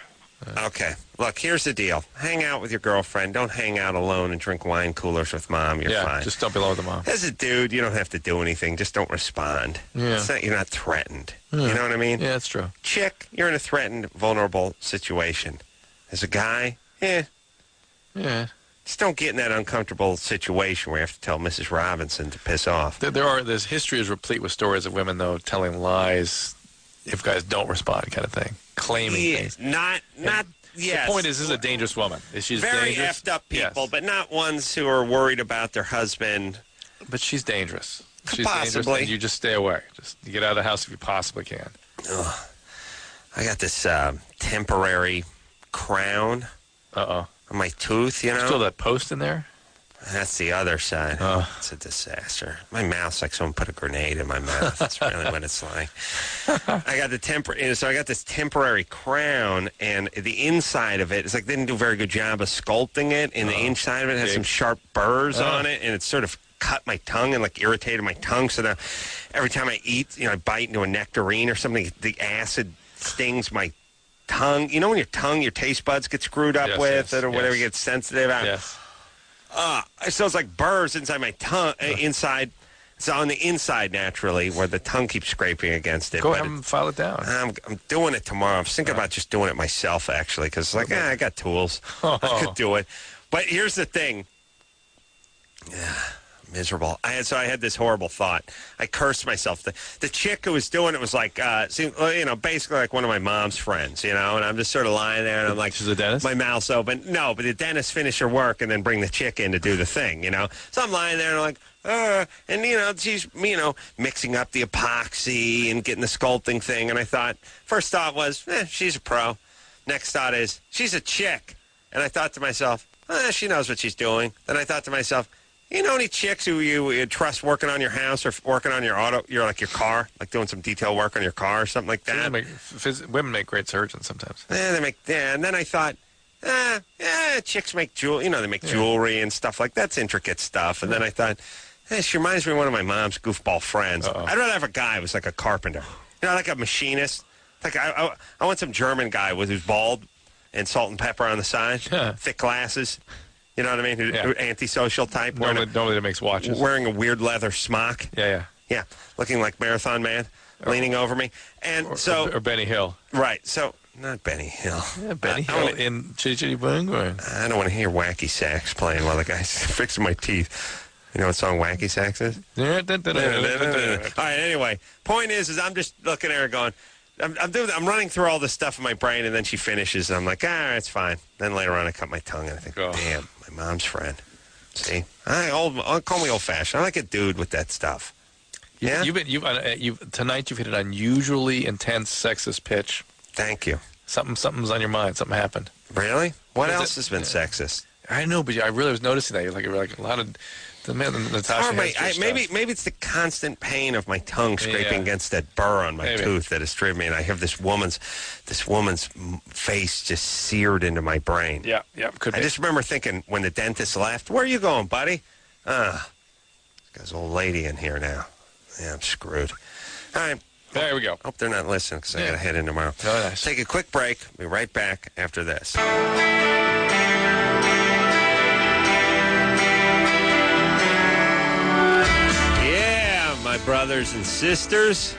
Okay. Look, here's the deal. Hang out with your girlfriend. Don't hang out alone and drink wine coolers with Mom. You're fine. Just don't be alone with the mom. As a dude, you don't have to do anything. Just don't respond. Yeah. You're not threatened. You know what I mean? Yeah, that's true. Chick, you're in a threatened, vulnerable situation. As a guy, Yeah. just don't get in that uncomfortable situation where you have to tell Mrs. Robinson to piss off. This history is replete with stories of women, though, telling lies if guys don't respond, kind of thing. Claiming things. Not, yes. The point is, this is a dangerous woman. She's very dangerous. effed up people, Yes. but not ones who are worried about their husband. But she's dangerous. She's Possibly. dangerous, and you just stay away. Just get out of the house if you possibly can. Ugh. I got this temporary crown on my tooth, you know? Still that post in there? That's the other side. It's a disaster. My mouth's like someone put a grenade in my mouth. That's really what it's like. I got so I got this temporary crown, and the inside of it, it's like they didn't do a very good job of sculpting it, and the inside of it has some sharp burrs on it, and it's sort of cut my tongue and like irritated my tongue. So now every time I eat, I bite into a nectarine or something, the acid stings my tongue. You know when your taste buds get screwed up or whatever, gets sensitive. Yes. So it's like burrs inside my tongue, inside. It's on the inside naturally, where the tongue keeps scraping against it. Go ahead and file it down. I'm doing it tomorrow. I was thinking about just doing it myself, actually, because I got tools. I could do it. But here's the thing. Miserable. I had this horrible thought. I cursed myself. The chick who was doing it was like, basically like one of my mom's friends, and I'm just sort of lying there, and I'm like, she's a dentist? My mouth's open. No, but the dentist finished her work and then bring the chick in to do the thing, So I'm lying there and I'm like, and she's, mixing up the epoxy and getting the sculpting thing. And I thought, first thought was, she's a pro. Next thought is, she's a chick. And I thought to myself, she knows what she's doing. Then I thought to myself, you know any chicks who you trust working on your house or working on your your car, like doing some detail work on your car or something like that? Women make great surgeons sometimes. And then I thought, chicks make jewelry. They make jewelry and stuff like that's intricate stuff. And then I thought, she reminds me of one of my mom's goofball friends. I'd rather have a guy who was like a carpenter, like a machinist. Like I want some German guy who's bald and salt and pepper on the side, thick glasses. You know what I mean? Antisocial type. Normally that makes watches. Wearing a weird leather smock. Yeah. Looking like Marathon Man, leaning over me. And or Benny Hill. Right. So, not Benny Hill. Yeah, Benny Hill in Chitty Chitty Bang Bang. I don't want to hear wacky sax playing while the guy's fixing my teeth. You know what song Wacky Sax is? All right, anyway. Point is I'm just looking at her going, I'm running through all this stuff in my brain, and then she finishes, and I'm like, it's fine. Then later on, I cut my tongue, and I think, damn, my mom's friend. See, call me old-fashioned. I like a dude with that stuff. Tonight you've hit an unusually intense sexist pitch. Thank you. Something's on your mind. Something happened. Really? What else has been sexist? I know, but I really was noticing that. You're like a lot of the Natasha. Maybe it's the constant pain of my tongue scraping against that burr on my tooth that has driven me, and I have this woman's face just seared into my brain. Yeah, could be. I just remember thinking when the dentist left, "Where are you going, buddy?" There's an old lady in here now. Yeah, I'm screwed. All right. There we go. Hope they're not listening because I got to head in tomorrow. Oh, nice. Take a quick break. Be right back after this. My brothers and sisters,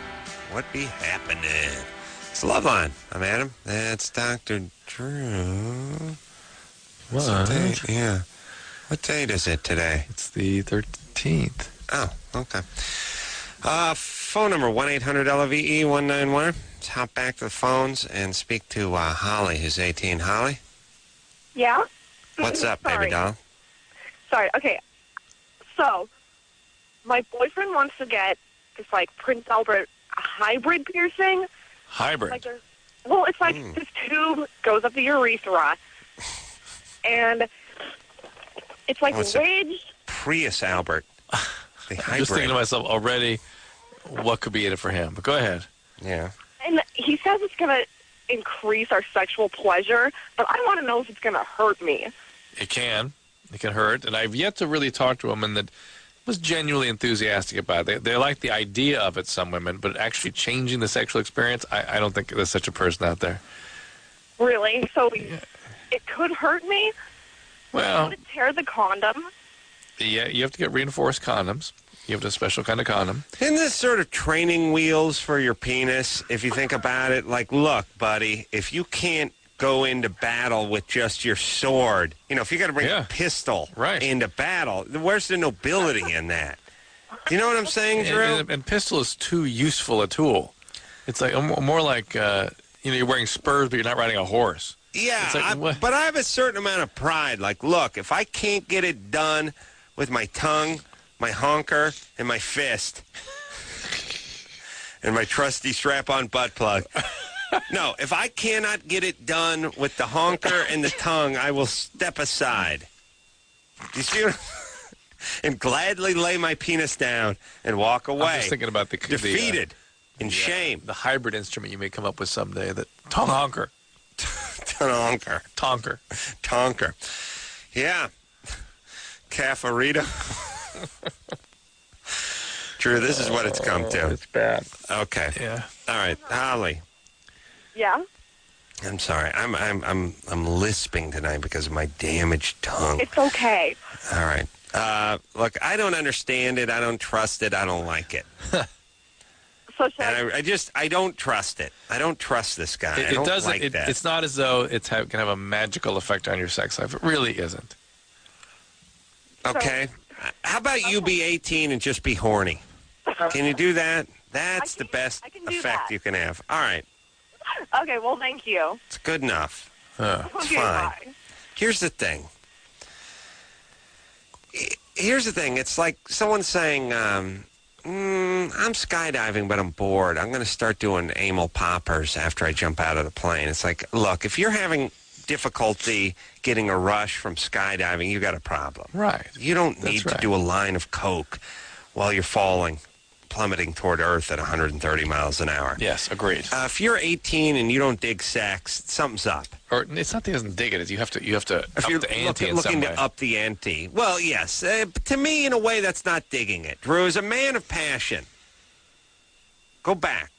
what be happening? It's Loveline. I'm Adam. That's Dr. Drew. What? Yeah. What date is it today? It's the 13th. Oh, okay. Phone number 1-800-LVE-191. Let's hop back to the phones and speak to Holly, who's 18. Holly? Yeah? What's up, baby doll? Sorry, okay. So, my boyfriend wants to get this, Prince Albert hybrid piercing. Hybrid? It's like this tube goes up the urethra, and it's like ridged. Prius Albert. I'm just thinking to myself already, what could be in it for him? But go ahead. Yeah. And he says it's going to increase our sexual pleasure, but I want to know if it's going to hurt me. It can. It can hurt. And I've yet to really talk to a woman that was genuinely enthusiastic about it. They like the idea of it, some women, but actually changing the sexual experience, I don't think there's such a person out there. Really? So it could hurt me? Well, Would it tear the condom? yeah, you have to get reinforced condoms. You have a special kind of condom. Isn't this sort of training wheels for your penis, if you think about it? Like, look, buddy, if you can't go into battle with just your sword, if you got to bring a pistol into battle, where's the nobility in that? Do you know what I'm saying, Drew? And pistol is too useful a tool. It's like more like, you're wearing spurs, but you're not riding a horse. Yeah, It's but I have a certain amount of pride. Like, look, if I can't get it done with my tongue, my honker, and my fist, and my trusty strap-on butt plug. No, if I cannot get it done with the honker and the tongue, I will step aside. Do you see what and gladly lay my penis down and walk away. I'm just thinking about defeated in shame. The hybrid instrument you may come up with someday, the tongue honker. Tonker. Yeah. Caffarita. Drew, this is what it's come to. It's bad. Okay. Yeah. All right, Holly. Yeah? I'm sorry. I'm lisping tonight because of my damaged tongue. It's okay. All right. Look, I don't understand it. I don't trust it. I don't like it. So I don't trust it. I don't trust this guy. I don't doesn't. like that. It's not as though it can have a magical effect on your sex life. It really isn't. Okay. How about you be 18 and just be horny? Can you do that? That's the best effect you can have. All right. Okay, well, thank you. It's good enough. It's Okay, fine. bye. Here's the thing. It's like someone saying, I'm skydiving, but I'm bored. I'm going to start doing anal poppers after I jump out of the plane. It's like, look, if you're having difficulty getting a rush from skydiving, you got a problem. Right. You don't need to do a line of coke while you're plummeting toward Earth at 130 miles an hour. Yes, agreed. If you're 18 and you don't dig sex, something's up. Or it's not that he doesn't dig it. You have to up the ante in some looking way. to up the ante. Well, yes. To me, in a way, that's not digging it. Drew is a man of passion. Go back.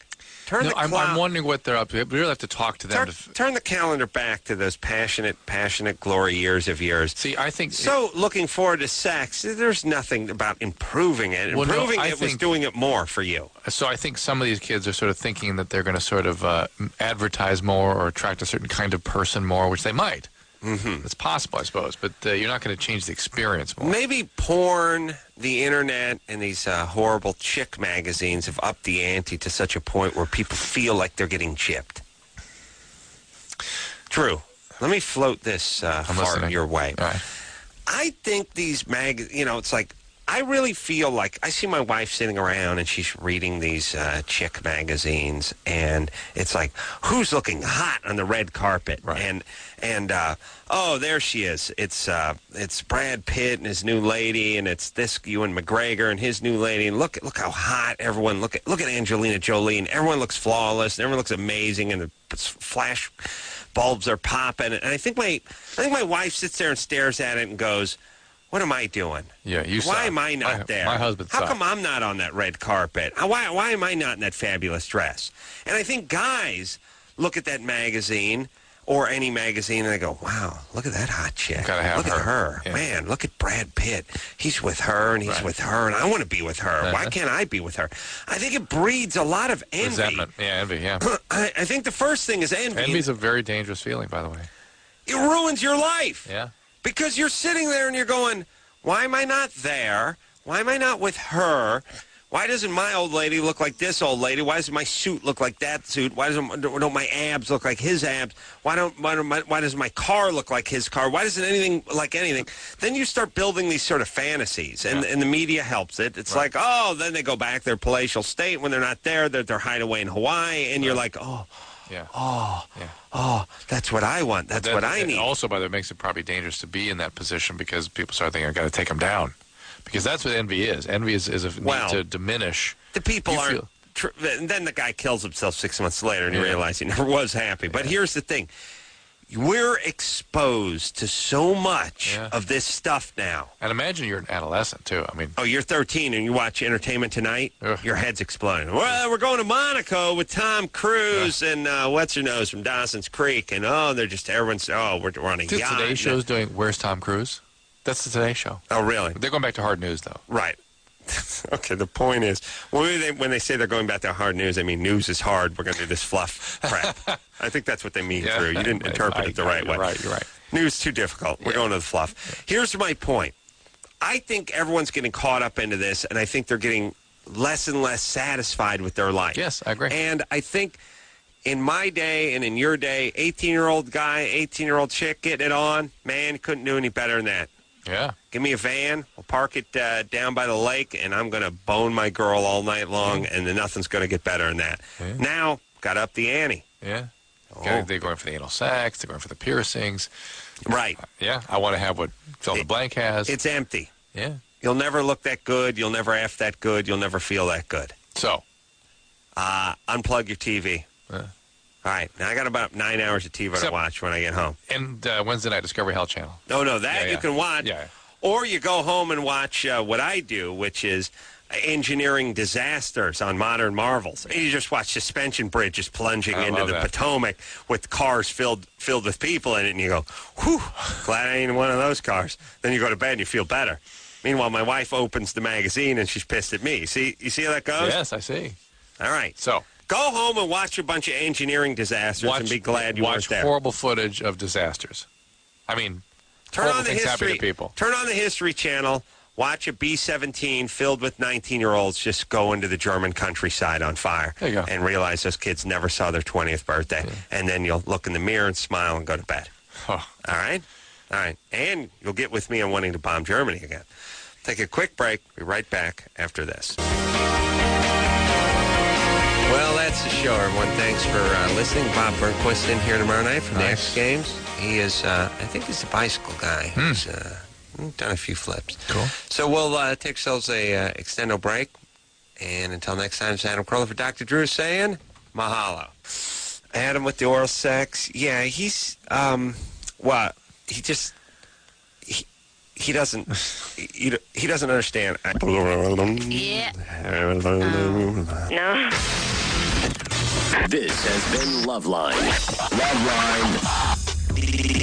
I'm wondering what they're up to. We really have to talk to them. Turn the calendar back to those passionate glory years of yours. See, I think... looking forward to sex, there's nothing about improving it. Well, improving it was doing it more for you. So I think some of these kids are sort of thinking that they're going to sort of advertise more or attract a certain kind of person more, which they might. Mm-hmm. It's possible, I suppose, but you're not going to change the experience more. Maybe porn, the internet, and these horrible chick magazines have upped the ante to such a point where people feel like they're getting gypped. Drew, let me float this fart your way. All right. I think these it's like, I really feel like I see my wife sitting around and she's reading these chick magazines, and it's like, who's looking hot on the red carpet? Right. And there she is. It's Brad Pitt and his new lady, and it's this Ewan McGregor and his new lady. And look how hot everyone. Look at Angelina Jolie, and everyone looks flawless, and everyone looks amazing, and the flash bulbs are popping. And I think my wife sits there and stares at it and goes, what am I doing? Yeah, Why am I not there? My husband How come I'm not on that red carpet? Why am I not in that fabulous dress? And I think guys look at that magazine or any magazine and they go, wow, look at that hot chick. Gotta have look at her. Yeah. Man, look at Brad Pitt. He's with her and he's with her, and I want to be with her. Why can't I be with her? I think it breeds a lot of envy. Resentment. Yeah, envy, yeah. I think the first thing is envy. Envy's a very dangerous feeling, by the way. It ruins your life. Yeah. Because you're sitting there and you're going, why am I not there? Why am I not with her? Why doesn't my old lady look like this old lady? Why doesn't my suit look like that suit? Why don't my abs look like his abs? Why doesn't my car look like his car? Why doesn't anything like anything? Then you start building these sort of fantasies, and the media helps it. It's like, then they go back to their palatial state. When they're not there, they're hideaway in Hawaii, and you're like, that's what I want. That's what I need. Also, by the way, it makes it probably dangerous to be in that position because people start thinking, I've got to take them down. Because that's what envy is. Envy is a need to diminish. The people aren't... And then the guy kills himself 6 months later, and you realize he never was happy. But here's the thing. we're exposed to so much of this stuff now. And imagine you're an adolescent, too. I mean, oh, you're 13 and you watch Entertainment Tonight? Your head's exploding. Well, we're going to Monaco with Tom Cruise and what's-her-nose from Dawson's Creek. And, everyone's, we're on a yacht. Today Show's doing Where's Tom Cruise? That's the Today Show. Oh, really? They're going back to hard news, though. Right. Okay, the point is, when they say they're going back to hard news, I mean news is hard. We're going to do this fluff crap. I think that's what they mean, Drew. You didn't interpret it the right way. You're right. News too difficult. We're going to the fluff. Here's my point. I think everyone's getting caught up into this, and I think they're getting less and less satisfied with their life. Yes, I agree. And I think in my day and in your day, 18-year-old guy, 18-year-old chick getting it on, man, couldn't do any better than that. Yeah. Give me a van. We'll park it down by the lake, and I'm going to bone my girl all night long, and then nothing's going to get better than that. Yeah. Now, got up the ante. Yeah. Oh. They're going for the anal sex. They're going for the piercings. Right. Yeah. I want to have what Fill the Blank has. It's empty. Yeah. You'll never look that good. You'll never act that good. You'll never feel that good. So. Unplug your TV. All right. Now, I got about 9 hours of TV to watch when I get home. And Wednesday night, Discovery Health Channel. No, that you can watch. Yeah. Or you go home and watch what I do, which is engineering disasters on Modern Marvels. And you just watch suspension bridges plunging into the Potomac with cars filled with people in it, and you go, whew, glad I ain't in one of those cars. Then you go to bed and you feel better. Meanwhile, my wife opens the magazine and she's pissed at me. You see how that goes? Yes, I see. All right. So. Go home and watch a bunch of engineering disasters and be glad you weren't there. Watch horrible footage of disasters. I mean, turn on the things happen history. to people. Turn on the History Channel. Watch a B-17 filled with 19-year-olds just go into the German countryside on fire. There you go. And realize those kids never saw their 20th birthday. Yeah. And then you'll look in the mirror and smile and go to bed. Oh. All right? All right. And you'll get with me on wanting to bomb Germany again. Take a quick break. Be right back after this. Well, that's the show, everyone. Thanks for listening. Bob Burnquist in here tomorrow night from the X Games. He is, I think he's a bicycle guy. He's done a few flips. Cool. So we'll take ourselves a extendo break. And until next time, it's Adam Carolla for Dr. Drew saying mahalo. Adam with the oral sex. Yeah, he's, he just... He doesn't understand. Yeah. No. This has been Loveline. Loveline.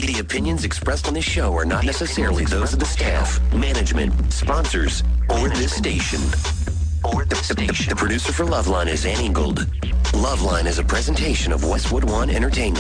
The opinions expressed on this show are not necessarily those of the staff, management, sponsors, or this station. The producer for Loveline is Annie Gould. Loveline is a presentation of Westwood One Entertainment.